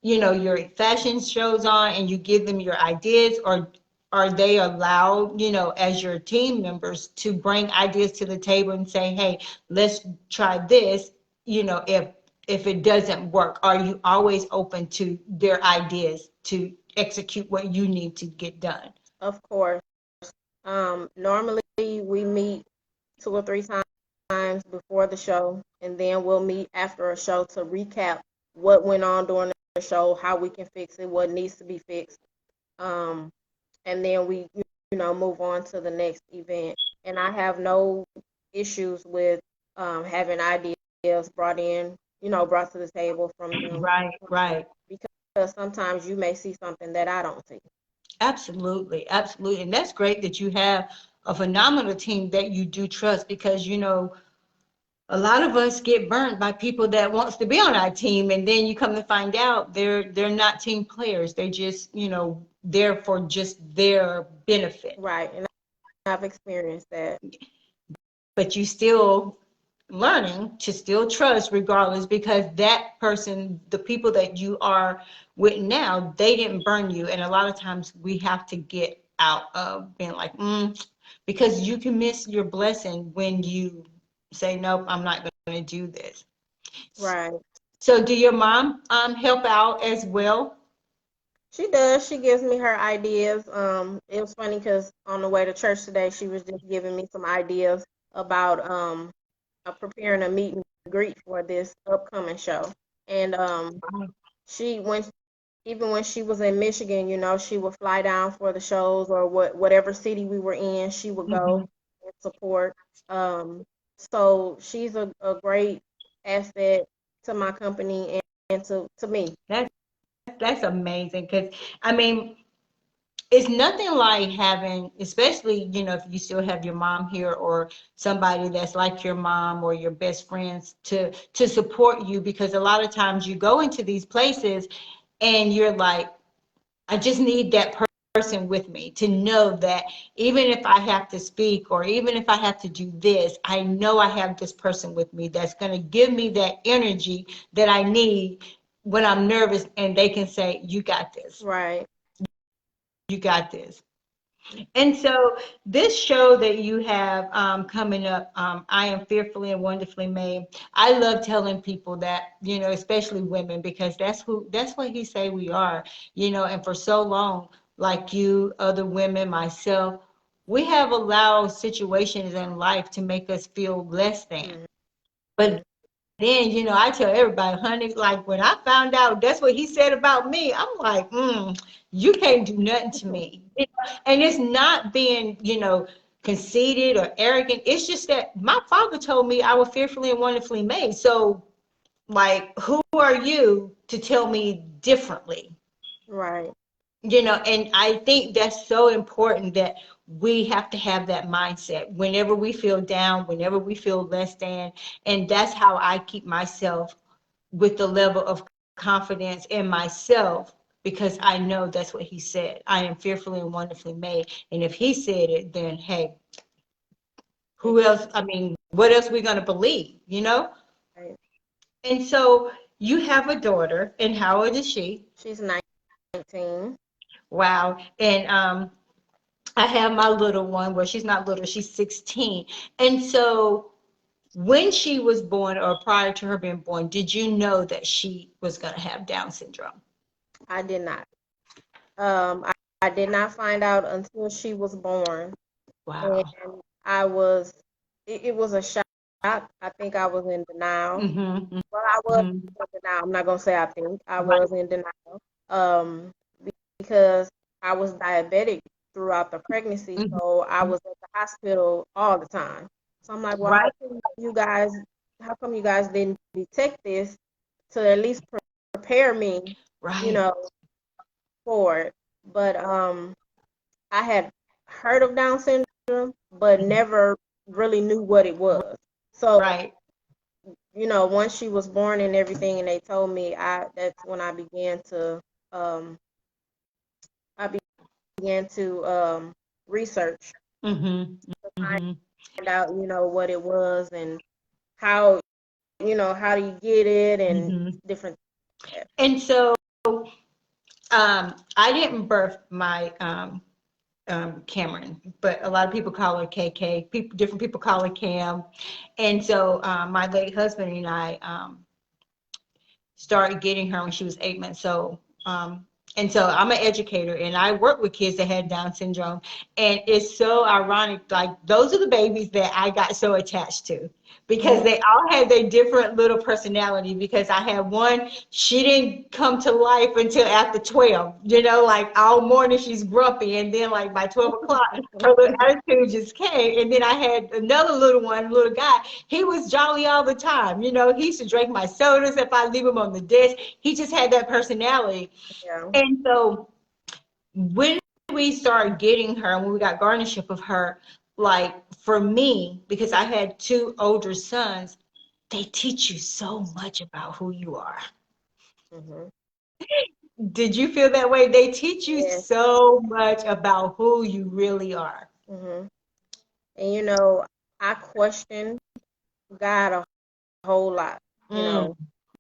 Speaker 2: your fashion shows on and you give them your ideas, or are they allowed, as your team members to bring ideas to the table and say, hey, let's try this, if it doesn't work? Are you always open to their ideas to execute what you need to get done?
Speaker 3: Of course. Normally we meet 2 or 3 times before the show, and then we'll meet after a show to recap what went on during the show, how we can fix it, what needs to be fixed. Um, and then we, move on to the next event. And I have no issues with having ideas brought to the table from them,
Speaker 2: Right, right.
Speaker 3: because sometimes you may see something that I don't see.
Speaker 2: Absolutely, absolutely. And that's great that you have a phenomenal team that you do trust, because a lot of us get burnt by people that wants to be on our team, and then you come to find out they're not team players. They just, there for just their benefit.
Speaker 3: Right. And I've experienced that.
Speaker 2: But you still learning to still trust regardless, because that person, the people that you are with now, they didn't burn you. And a lot of times we have to get out of being like, because you can miss your blessing when you say, nope, I'm not going to do this.
Speaker 3: Right.
Speaker 2: So do your mom help out as well?
Speaker 3: She does. She gives me her ideas. It was funny because on the way to church today, she was just giving me some ideas about preparing a meet and greet for this upcoming show. And she went even when she was in Michigan, she would fly down for the shows or whatever city we were in, she would go
Speaker 2: Hmm.
Speaker 3: and support. So she's a great asset to my company and to me.
Speaker 2: That's amazing because I mean, it's nothing like having, especially, if you still have your mom here or somebody that's like your mom or your best friends to support you, because a lot of times you go into these places and you're like, I just need that person with me to know that even if I have to speak or even if I have to do this, I know I have this person with me that's going to give me that energy that I need when I'm nervous, and they can say, you got this.
Speaker 3: Right.
Speaker 2: You got this. And so this show that you have coming up, I Am Fearfully and Wonderfully Made. I love telling people that, especially women, because that's what he say we are, and for so long, like you, other women, myself, we have allowed situations in life to make us feel less than.
Speaker 3: Mhm.
Speaker 2: But then, I tell everybody, honey, like when I found out that's what he said about me, I'm like, you can't do nothing to me. And it's not being, conceited or arrogant. It's just that my father told me I was fearfully and wonderfully made. So, like, who are you to tell me differently?
Speaker 3: Right.
Speaker 2: And I think that's so important that we have to have that mindset whenever we feel down, whenever we feel less than. And that's how I keep myself with the level of confidence in myself, because I know that's what he said. I am fearfully and wonderfully made. And if he said it, then hey, who else? I mean, what else we going to believe?
Speaker 3: Right.
Speaker 2: And so you have a daughter, and how old is she?
Speaker 3: She's 19.
Speaker 2: Wow. And I have my little one. Well, she's not little, she's 16. And so when she was born or prior to her being born, did you know that she was going to have Down syndrome?
Speaker 3: I did not. I did not find out until she was born, and
Speaker 2: Wow.
Speaker 3: I was. It was a shock. I think I was in denial.
Speaker 2: Mm-hmm.
Speaker 3: Well, I was
Speaker 2: Mm-hmm.
Speaker 3: in denial. I'm not gonna say I think I
Speaker 2: Right.
Speaker 3: was in denial. Um, because I was diabetic throughout the pregnancy,
Speaker 2: Mm-hmm.
Speaker 3: so I was at the hospital all the time. So I'm like, well,
Speaker 2: Right.
Speaker 3: how come you guys didn't detect this to at least prepare me, you
Speaker 2: Right.
Speaker 3: know, for it? But I had heard of Down syndrome, but
Speaker 2: Mhm.
Speaker 3: never really knew what it was. So,
Speaker 2: Right.
Speaker 3: once she was born and everything, and they told me, that's when um, I began to research
Speaker 2: Mm-hmm.
Speaker 3: to
Speaker 2: Mm-hmm.
Speaker 3: find out, what it was and how, how do you get it and
Speaker 2: Mm-hmm.
Speaker 3: different.
Speaker 2: And so I didn't birth my Cameron, but a lot of people call her KK. Different people call her Cam. And so my late husband and I started getting her when she was 8 months old. And so I'm an educator and I work with kids that had Down syndrome. And it's so ironic, like those are the babies that I got so attached to, because
Speaker 3: Mhm.
Speaker 2: they all had their different little personality. Because I had one, she didn't come to life until after 12, like all morning she's grumpy. And then like by 12 o'clock, her little attitude just came. And then I had another little one, little guy. He was jolly all the time. He used to drink my sodas if I leave him on the desk. He just had that personality.
Speaker 3: Yeah.
Speaker 2: And so when we started getting her, when we got guardianship of her, like for me, because I had two older sons, they teach you so much about who you are.
Speaker 3: Mhm.
Speaker 2: Did you feel that way? They teach you
Speaker 3: Yes.
Speaker 2: so much about who you really are.
Speaker 3: Mhm. And I questioned God a whole lot. You
Speaker 2: Mm,
Speaker 3: know,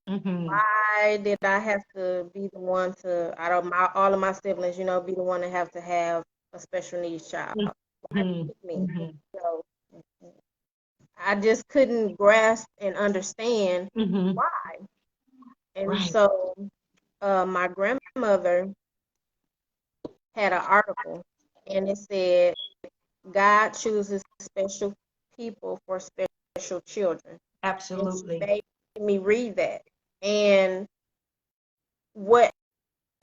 Speaker 2: mm-hmm,
Speaker 3: why did I have to be the one to, out of all of my siblings, be the one to have a special needs child? Why
Speaker 2: mm-hmm,
Speaker 3: pick me?
Speaker 2: mm-hmm.
Speaker 3: So I just couldn't grasp and understand
Speaker 2: Mm-hmm.
Speaker 3: why. And
Speaker 2: Right.
Speaker 3: so my grandmother had an article, and it said God chooses special people for special children. And she
Speaker 2: Absolutely.
Speaker 3: made me read that. And what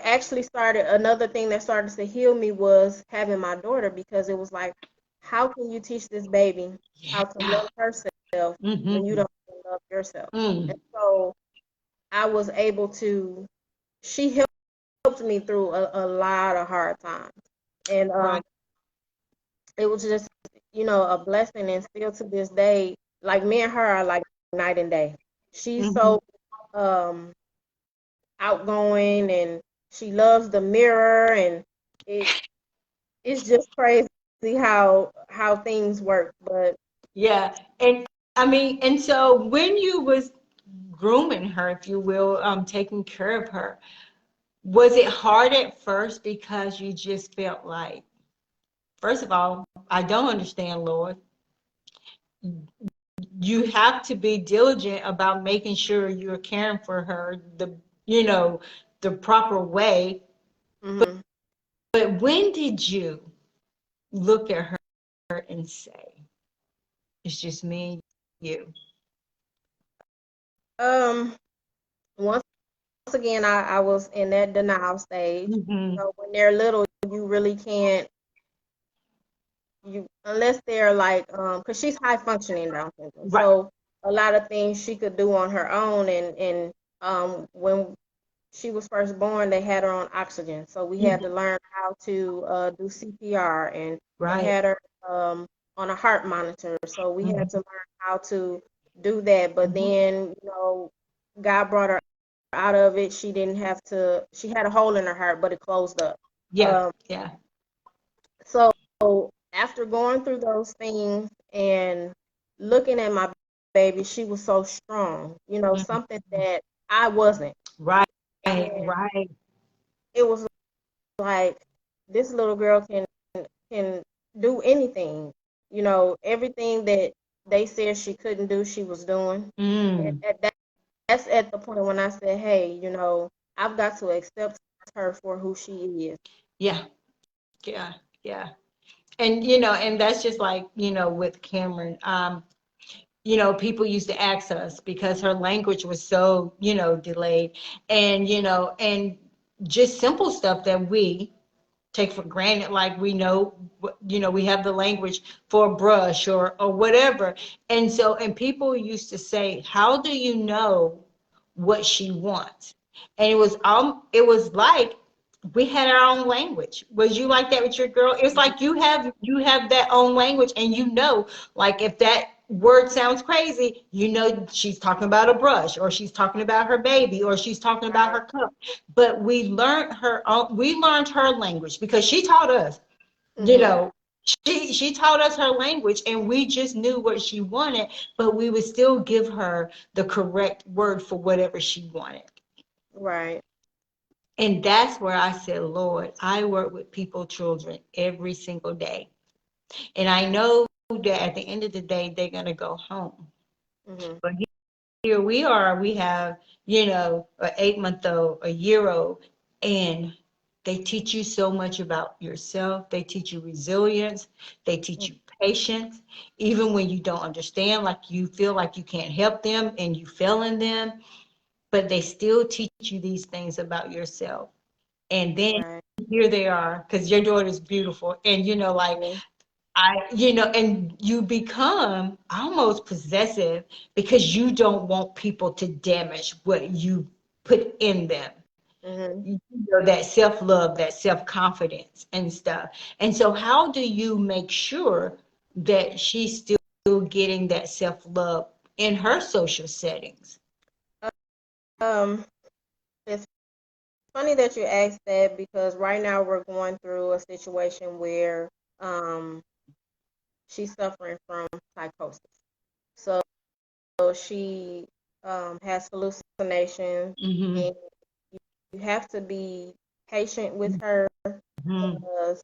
Speaker 3: actually started, another thing that started to heal me was having my daughter, because it was like, how can you teach this baby how to
Speaker 2: Yeah.
Speaker 3: love herself when you
Speaker 2: Mm-hmm.
Speaker 3: don't even love yourself?
Speaker 2: Mm.
Speaker 3: And so I was able to, she helped me through a lot of hard times. And
Speaker 2: Right.
Speaker 3: it was just, a blessing. And still to this day, like me and her are like night and day. She's
Speaker 2: Mm-hmm.
Speaker 3: so um, outgoing, and she loves the mirror, and it it's just crazy how things work. But
Speaker 2: Yeah. And I mean, and so when you was grooming her, if you will, taking care of her, was it hard at first because you just felt like, first of all, I don't understand, Lord. You have to be diligent about making sure you're caring for her you know, the proper way.
Speaker 3: mhm.
Speaker 2: But when did you look at her and say, it's just me and you?
Speaker 3: um once again, I was in that denial stage.
Speaker 2: Mm-hmm.
Speaker 3: When they're little, you really can't, you unless they're like, because she's high functioning Down syndrome,
Speaker 2: Right.
Speaker 3: so a lot of things she could do on her own. And when she was first born, they had her on oxygen, so we had
Speaker 2: Mhm.
Speaker 3: to learn how to do CPR, and they
Speaker 2: Right.
Speaker 3: had her on a heart monitor, so we had to
Speaker 2: Mhm.
Speaker 3: learn how to do that. But
Speaker 2: Mhm.
Speaker 3: then, God brought her out of it. She didn't have to. She had a hole in her heart, but it closed up.
Speaker 2: Yeah.
Speaker 3: Um,
Speaker 2: Yeah.
Speaker 3: so after going through those things and looking at my baby, she was so strong.
Speaker 2: Mhm.
Speaker 3: Something that I wasn't.
Speaker 2: Right.
Speaker 3: And
Speaker 2: Right.
Speaker 3: it was like, this little girl can do anything. Everything that they said she couldn't do, she was doing. And
Speaker 2: Mm.
Speaker 3: that's at the point when I said, hey, I've got to accept her for who she is.
Speaker 2: Yeah. Yeah. Yeah. And and that's just like, with Cameron. People used to ask us because her language was so, delayed. And, and just simple stuff that we take for granted, like we know, we have the language for a brush or whatever. And so, and people used to say, how do you know what she wants? And it was like we had our own language. Was you like that with your girl? It's like you have that own language, and like if that word sounds crazy, she's talking about a brush, or she's talking about her baby, or she's talking about
Speaker 3: Right.
Speaker 2: her cup. But we learned her language because she taught us. you
Speaker 3: Mm-hmm.
Speaker 2: know she taught us her language, and we just knew what she wanted, but we would still give her the correct word for whatever she wanted.
Speaker 3: Right.
Speaker 2: And that's where I said, Lord, I work with people, children, every single day. And I know that at the end of the day, they're going to go home.
Speaker 3: Mm-hmm.
Speaker 2: But here we are, we have, an 8 month old, a year old, and they teach you so much about yourself. They teach you resilience. They teach you patience, even when you don't understand, like you feel like you can't help them and you fail in them, but they still teach you these things about yourself. And then
Speaker 3: Right.
Speaker 2: here they are, because your daughter's beautiful. And, like,
Speaker 3: Yeah.
Speaker 2: and you become almost possessive because you don't want people to damage what you put in them.
Speaker 3: Mm-hmm.
Speaker 2: That self-love, that self-confidence and stuff. And so how do you make sure that she's still getting that self-love in her social settings?
Speaker 3: Um, it's funny that you asked that, because right now we're going through a situation where um she's suffering from psychosis. So she has hallucinations,
Speaker 2: Mm-hmm.
Speaker 3: and you have to be patient with her,
Speaker 2: Mm-hmm.
Speaker 3: because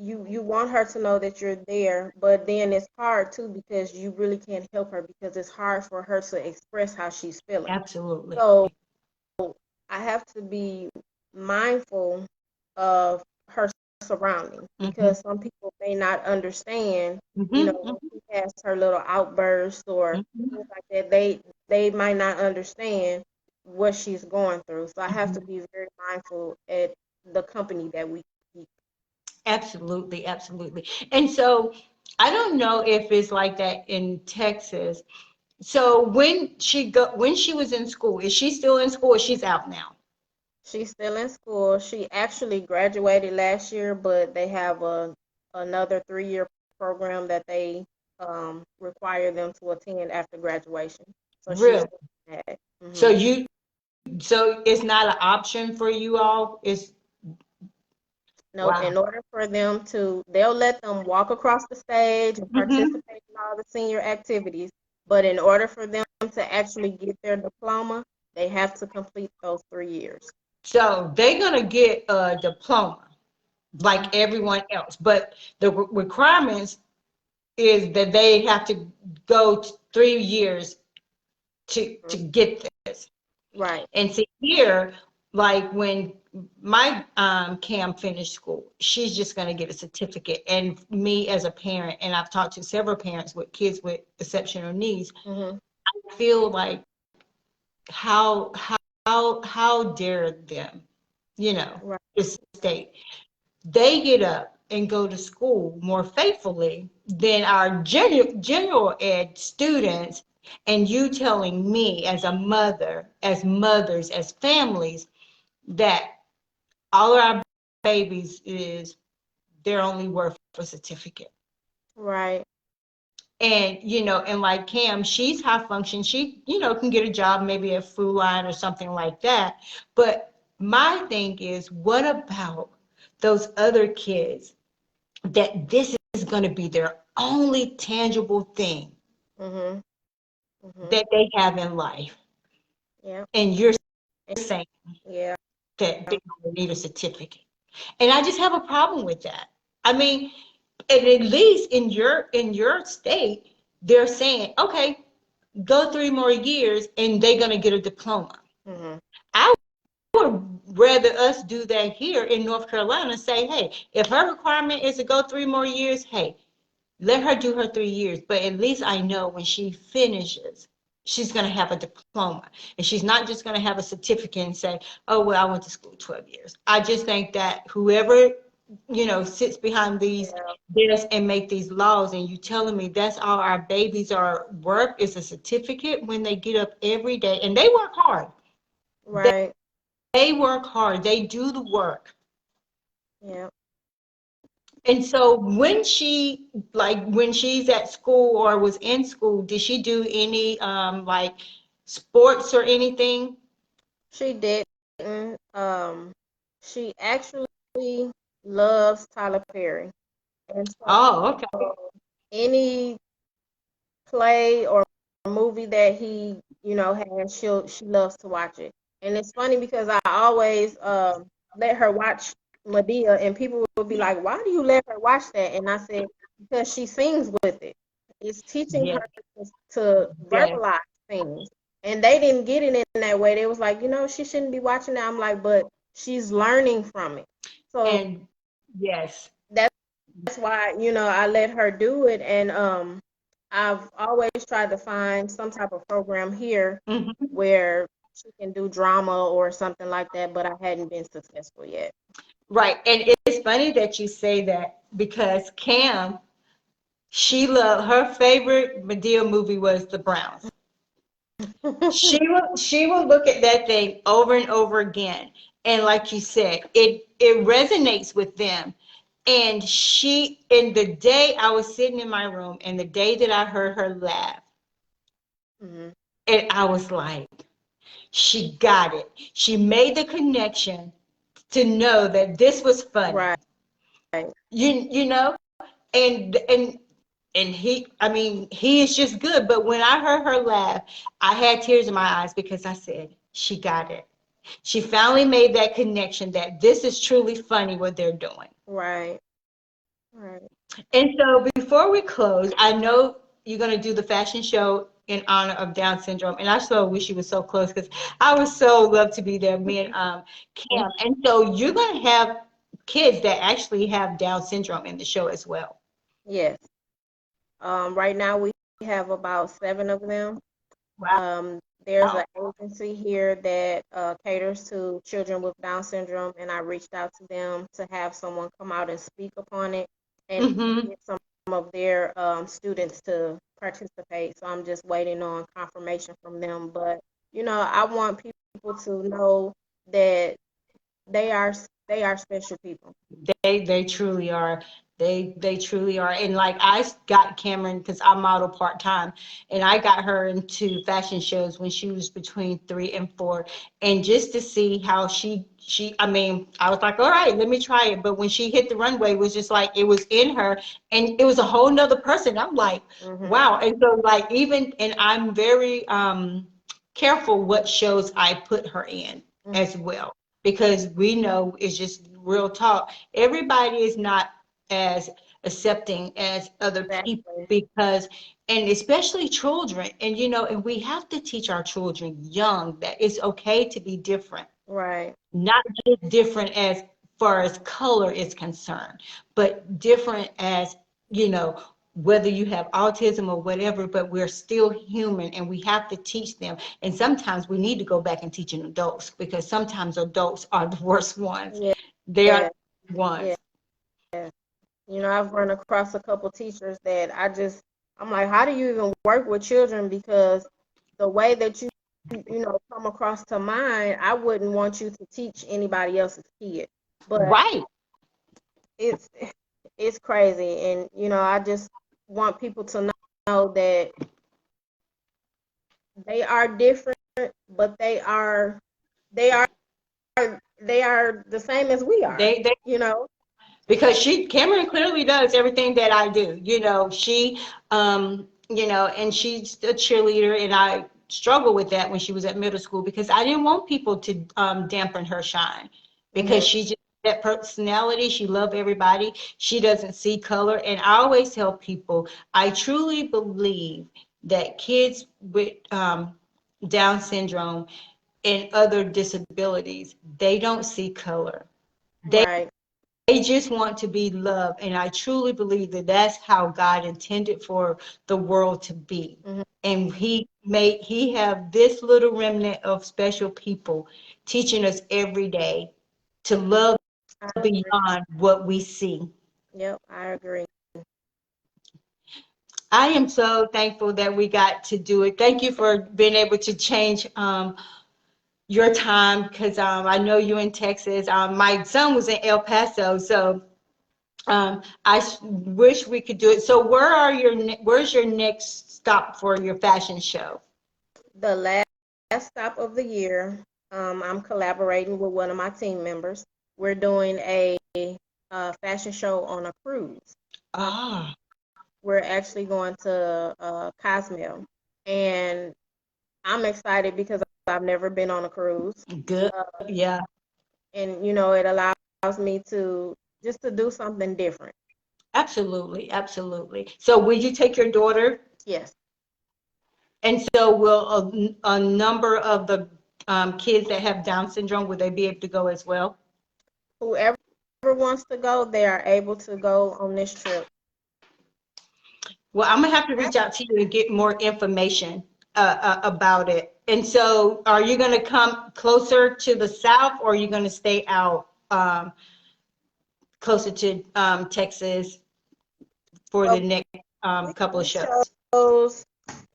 Speaker 3: you want her to know that you're there, but then it's hard too because you really can't help her because it's hard for her to express how she's feeling.
Speaker 2: Absolutely.
Speaker 3: So I have to be mindful of her surroundings
Speaker 2: Mm-hmm.
Speaker 3: because some people may not understand,
Speaker 2: Mm-hmm.
Speaker 3: when she has her little outbursts or
Speaker 2: Mm-hmm.
Speaker 3: things like that, they might not understand what she's going through. So I have
Speaker 2: Mm-hmm.
Speaker 3: to be very mindful at the company that we keep.
Speaker 2: Absolutely, absolutely. And so I don't know if it's like that in Texas. So when she was in school, is she still in school or she's out now?
Speaker 3: She's still in school. She actually graduated last year, but they have another 3-year program that they require them to attend after graduation. So she's
Speaker 2: Really?
Speaker 3: still in that.
Speaker 2: So
Speaker 3: Hmm.
Speaker 2: you so it's not an option for you all? It's
Speaker 3: Nope.
Speaker 2: wow.
Speaker 3: In order for them to, they'll let them walk across the stage and
Speaker 2: Hmm.
Speaker 3: participate in all the senior activities. But in order for them to actually get their diploma, they have to complete those 3 years.
Speaker 2: So they're gonna get a diploma like everyone else, but the requirements is that they have to go 3 years to
Speaker 3: Mhm.
Speaker 2: get this.
Speaker 3: Right.
Speaker 2: And see here, like when my Cam finished school, she's just going to get a certificate. And me as a parent, and I've talked to several parents with kids with exceptional needs,
Speaker 3: Hmm.
Speaker 2: I feel like how dare them, you know,
Speaker 3: Right.
Speaker 2: this state. They get up and go to school more faithfully than our general ed students. And you telling me as a mother, as mothers, as families, that all of our babies is they're only worth a certificate.
Speaker 3: Right.
Speaker 2: And and like Cam, she's high function. She, can get a job maybe at Food Line or something like that. But my thing is, what about those other kids that this is going to be their only tangible thing
Speaker 3: Hmm. Hmm.
Speaker 2: that they have in life?
Speaker 3: Yeah.
Speaker 2: And you're saying
Speaker 3: Yeah.
Speaker 2: that they don't need a certificate. And I just have a problem with that. I mean, and at least in your state, they're saying, okay, go 3 more years and they're gonna get a diploma.
Speaker 3: Hmm.
Speaker 2: I would rather us do that here in North Carolina and say, hey, if her requirement is to go 3 more years, hey, let her do her 3 years. But at least I know when she finishes, she's gonna have a diploma. And she's not just gonna have a certificate and say, oh well, I went to school 12 years. I just think that whoever sits behind these
Speaker 3: Yeah.
Speaker 2: desks and make these laws, and you telling me that's all our babies are worth is a certificate when they get up every day and they work hard. They,
Speaker 3: Right.
Speaker 2: they work hard. They do the work.
Speaker 3: Yeah.
Speaker 2: And so when she's at school or was in school, did she do any like sports or anything?
Speaker 3: She didn't. She actually loves Tyler Perry, and so
Speaker 2: Oh, okay.
Speaker 3: any play or movie that he, has, she loves to watch it. And it's funny because I always let her watch Medea, and people will be like, "Why do you let her watch that?" And I said, "Because she sings with it. It's teaching
Speaker 2: Yes,
Speaker 3: her to
Speaker 2: yes.
Speaker 3: verbalize things." And they didn't get it in that way. They was like, she shouldn't be watching that. I'm like, but she's learning from it. So
Speaker 2: And yes.
Speaker 3: that's why I let her do it, and I've always tried to find some type of program here
Speaker 2: Mhm.
Speaker 3: where she can do drama or something like that, but I hadn't been successful yet.
Speaker 2: Right. And it's funny that you say that because Cam, she loved her favorite Medea movie was The Browns. She will look at that thing over and over again. And like you said, it resonates with them. And in the day I was sitting in my room and the day that I heard her laugh,
Speaker 3: Hmm.
Speaker 2: and I was like, she got it. She made the connection to know that this was funny.
Speaker 3: Right.
Speaker 2: You know, and he is just good. But when I heard her laugh, I had tears in my eyes because I said, she got it. She finally made that connection that this is truly funny what they're doing.
Speaker 3: Right. Right.
Speaker 2: And so before we close, I know you're going to do the fashion show in honor of Down syndrome. And I so wish you were so close because I would so love to be there, me and Kim. And so you're going to have kids that actually have Down syndrome in the show as well.
Speaker 3: Yes. Right now we have about 7 of them. There's
Speaker 2: Wow.
Speaker 3: an agency here that caters to children with Down syndrome, and I reached out to them to have someone come out and speak upon it and
Speaker 2: Hmm.
Speaker 3: get some of their students to participate. So I'm just waiting on confirmation from them. But I want people to know that they are they are special people.
Speaker 2: They truly are. They truly are. And like I got Cameron because I model part time, and I got her into fashion shows when she was between 3 and 4, and just to see how she I mean I was like, all right, let me try it. But when she hit the runway, it was just like it was in her, and it was a whole nother person. I'm like,
Speaker 3: Hmm.
Speaker 2: wow. And so like even and I'm very careful what shows I put her in
Speaker 3: Hmm.
Speaker 2: as well because we know it's just real talk. Everybody is not as accepting as other people
Speaker 3: Exactly.
Speaker 2: because, and especially children, and and we have to teach our children young that it's okay to be different,
Speaker 3: Right.
Speaker 2: not just different as far as color is concerned, but different as, you know, whether you have autism or whatever, but we're still human and we have to teach them. And sometimes we need to go back and teaching adults because sometimes adults are the worst ones.
Speaker 3: Yeah.
Speaker 2: They are
Speaker 3: Yeah.
Speaker 2: the
Speaker 3: Yeah.
Speaker 2: ones.
Speaker 3: I've run across a couple teachers that I'm like, how do you even work with children? Because the way that come across to mine, I wouldn't want you to teach anybody else's kid. But
Speaker 2: Right.
Speaker 3: it's it's crazy, and I just want people to know that they are different, but they are they are the same as we are.
Speaker 2: They
Speaker 3: You know.
Speaker 2: because she Cameron clearly does everything that I do. She and she's a cheerleader and I struggled with that when she was at middle school because I didn't want people to dampen her shine because
Speaker 3: Hmm.
Speaker 2: she just that personality, she loved everybody. She doesn't see color and I always tell people I truly believe that kids with Down syndrome and other disabilities, they don't see color.
Speaker 3: Right.
Speaker 2: They just want to be loved. And I truly believe that that's how God intended for the world to be.
Speaker 3: Hmm.
Speaker 2: And he have this little remnant of special people teaching us every day to love
Speaker 3: I agree.
Speaker 2: beyond what we see.
Speaker 3: Yep, I agree.
Speaker 2: I am so thankful that we got to do it. Thank you for being able to change your time because I know you're in Texas. My son was in El Paso, so wish we could do it. So where's your next stop for your fashion show?
Speaker 3: The last stop of the year, I'm collaborating with one of my team members. We're doing a fashion show on a cruise. Um,
Speaker 2: Ah,
Speaker 3: we're actually going to Cozumel, and I'm excited because I've never been on a cruise,
Speaker 2: good.
Speaker 3: uh,
Speaker 2: Yeah,
Speaker 3: and it allows me to just to do something different.
Speaker 2: absolutely, absolutely. So will you take your daughter?
Speaker 3: Yes,
Speaker 2: And so will a number of the kids that have Down syndrome, will they be able to go as well?
Speaker 3: whoever wants to go, they are able to go on this trip.
Speaker 2: Well, I'm gonna have to reach out to you and get more information about it. And so, are you gonna come closer to the south, or are you gonna stay out closer to Texas for the
Speaker 3: Well,
Speaker 2: next
Speaker 3: we
Speaker 2: couple of
Speaker 3: do
Speaker 2: shows?
Speaker 3: shows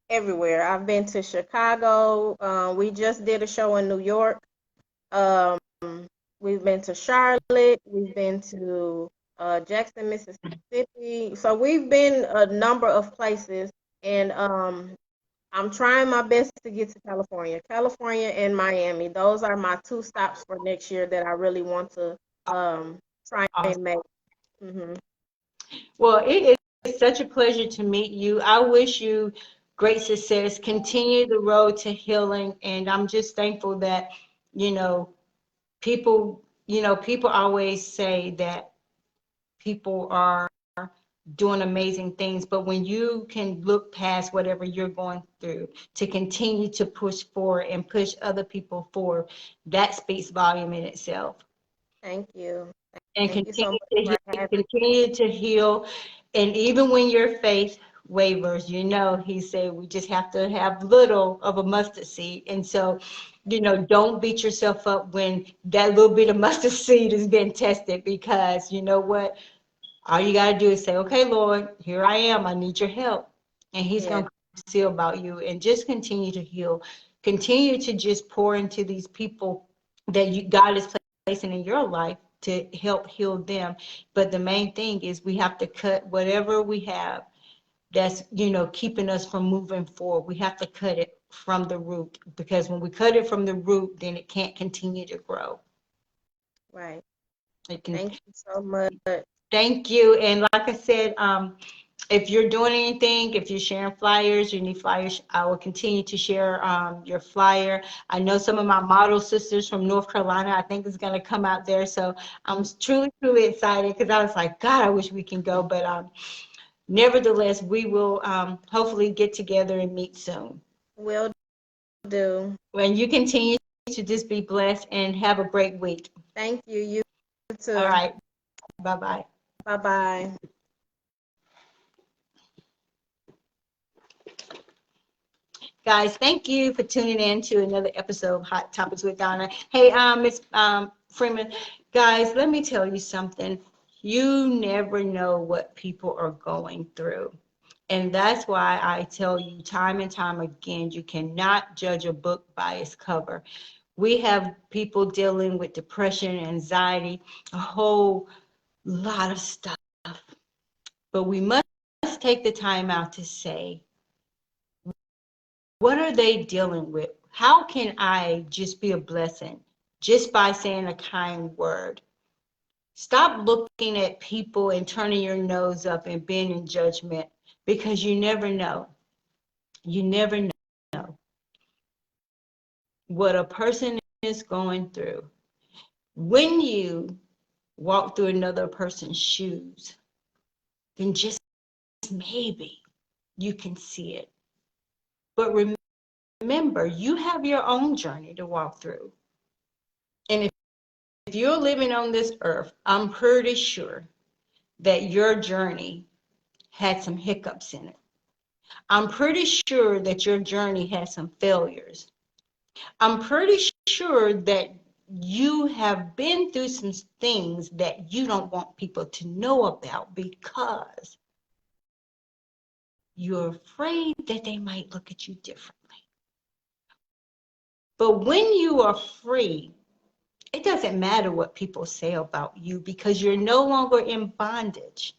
Speaker 3: everywhere. I've been to Chicago. We just did a show in New York. Um, we've been to Charlotte. We've been to Jackson, Mississippi. So we've been a number of places, and I'm trying my best to get to California. California and Miami. Those are my two stops for next year that I really want to try
Speaker 2: Awesome.
Speaker 3: and make. Hmm.
Speaker 2: Well, it is such a pleasure to meet you. I wish you great success. Continue the road to healing, and I'm just thankful that you know people. People always say that people are doing amazing things. But when you can look past whatever you're going through to continue to push forward and push other people forward, that speaks volume in itself.
Speaker 3: Thank you.
Speaker 2: And
Speaker 3: Thank you so much for having
Speaker 2: continue to heal. And even when your faith wavers, you know, he said we just have to have little of a mustard seed. And so, you know, don't beat yourself up when that little bit of mustard seed has been tested, because you know what? All you got to do is say, okay, Lord, here I am. I need your help. And he's
Speaker 3: yeah,
Speaker 2: going to see about you, and just continue to heal. Continue to just pour into these people that God is placing in your life to help heal them. But the main thing is we have to cut whatever we have that's, you know, keeping us from moving forward. We have to cut it from the root, because when we cut it from the root, then it can't continue to grow.
Speaker 3: right.
Speaker 2: It can.
Speaker 3: Thank you so much.
Speaker 2: Thank you. And like I said, if you're doing anything, if you're sharing flyers, you need flyers, I will continue to share your flyer. I know some of my model sisters from North Carolina, I think is going to come out there. So I'm truly, truly excited, because I was like, God, I wish we can go. But nevertheless, we will hopefully get together and meet soon.
Speaker 3: Will do.
Speaker 2: And you continue to just be blessed and have a great week.
Speaker 3: Thank you. You
Speaker 2: All
Speaker 3: too.
Speaker 2: right. Bye-bye.
Speaker 3: Bye-bye.
Speaker 2: Guys, thank you for tuning in to another episode of Hot Topics with Donna. Hey, Miss Freeman, guys, let me tell you something. You never know what people are going through. And that's why I tell you time and time again, you cannot judge a book by its cover. We have people dealing with depression, anxiety, a whole lot of stuff. But we must take the time out to say, what are they dealing with? How can I just be a blessing just by saying a kind word? Stop looking at people and turning your nose up and being in judgment, because you never know. You never know what a person is going through. When you walk through another person's shoes, then just maybe you can see it. But remember, you have your own journey to walk through. And if you're living on this earth, I'm pretty sure that your journey had some hiccups in it. I'm pretty sure that your journey had some failures. I'm pretty sure that you have been through some things that you don't want people to know about, because you're afraid that they might look at you differently. But when you are free, it doesn't matter what people say about you, because you're no longer in bondage.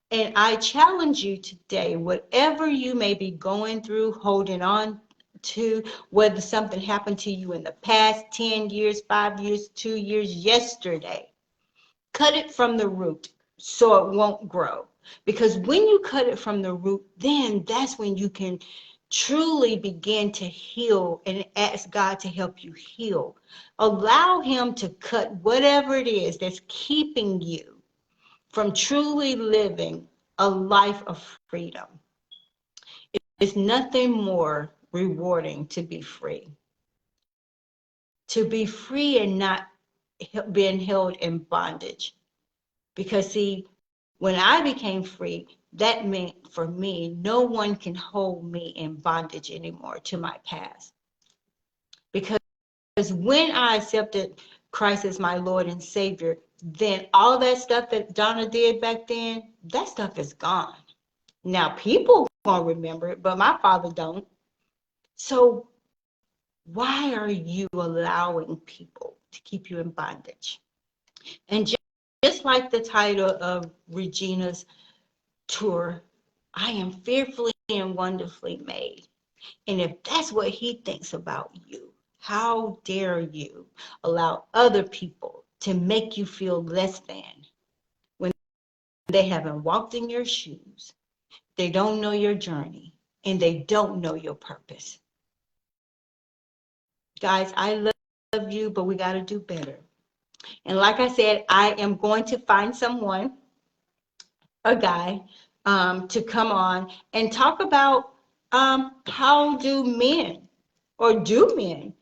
Speaker 2: And I challenge you today, whatever you may be going through, holding on to, whether something happened to you in the past 10 years, 5 years, 2 years, yesterday, cut it from the root so it won't grow. Because when you cut it from the root, then that's when you can truly begin to heal and ask God to help you heal. Allow Him to cut whatever it is that's keeping you from truly living a life of freedom. It's nothing more rewarding to be free. To be free and not being held in bondage. Because see, when I became free, that meant for me, no one can hold me in bondage anymore to my past. Because when I accepted Christ as my Lord and Savior, then all that stuff that Donna did back then, that stuff is gone. Now people won't remember it, but my Father don't. So why are you allowing people to keep you in bondage? And just like the title of Regina's tour, I am fearfully and wonderfully made. And if that's what He thinks about you, how dare you allow other people to make you feel less than when they haven't walked in your shoes, they don't know your journey, and they don't know your purpose. Guys, I love you, but we got to do better. And like I said, I am going to find someone a guy to come on and talk about how do men or do men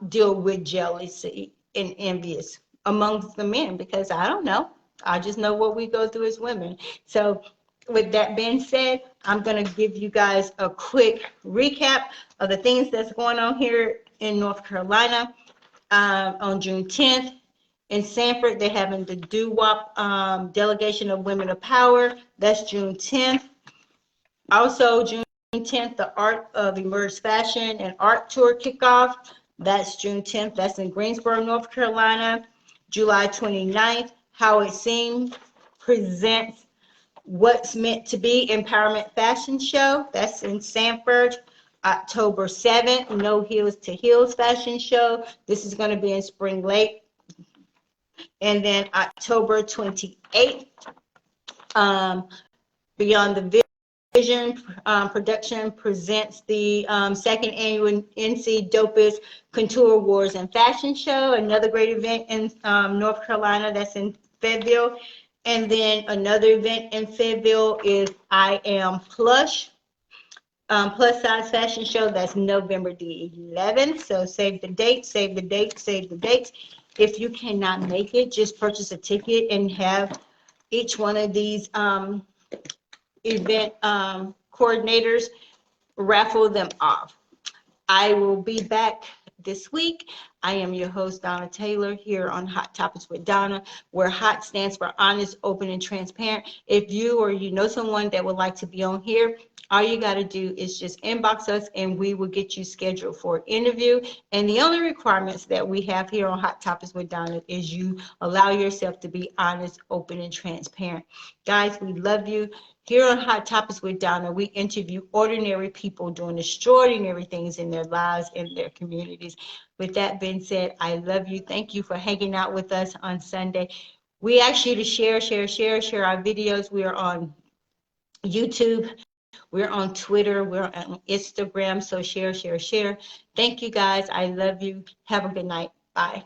Speaker 2: deal with jealousy and envious amongst the men, because I don't know. I just know what we go through as women. So, with that being said, I'm going to give you guys a quick recap of the things that's going on here in North Carolina on June 10th. In Sanford, they're having the doo-wop delegation of women of power. That's June 10th. Also, June 10th, the Art of Emerged Fashion and Art Tour kickoff. That's June 10th. That's in Greensboro, North Carolina. July 29th, How It Seems presents What's Meant to Be Empowerment Fashion Show. That's in Sanford. October 7th, No Heels to Heels Fashion Show. This is going to be in Spring Lake. And then October 28th, Beyond the Vision production presents the second annual NC Dopest Couture Wars and Fashion Show, another great event in North Carolina. That's in Fayetteville. And then another event in Fayetteville is I Am Plush, plus size fashion show. That's November the 11th. So save the date, save the date, save the dates. If you cannot make it, just purchase a ticket and have each one of these event coordinators raffle them off. I will be back this week. I am your host, Donna Taylor, here on Hot Topics with Donna, where HOT stands for honest, open, and transparent. If you or you know someone that would like to be on here, all you got to do is just inbox us and we will get you scheduled for an interview. And the only requirements that we have here on Hot Topics with Donna is you allow yourself to be honest, open, and transparent. Guys, we love you. Here on Hot Topics with Donna, we interview ordinary people doing extraordinary things in their lives and their communities. With that being said, I love you. Thank you for hanging out with us on Sunday. We ask you to share our videos. We are on YouTube. We're on Twitter. We're on Instagram. So share. Thank you, guys. I love you. Have a good night. Bye.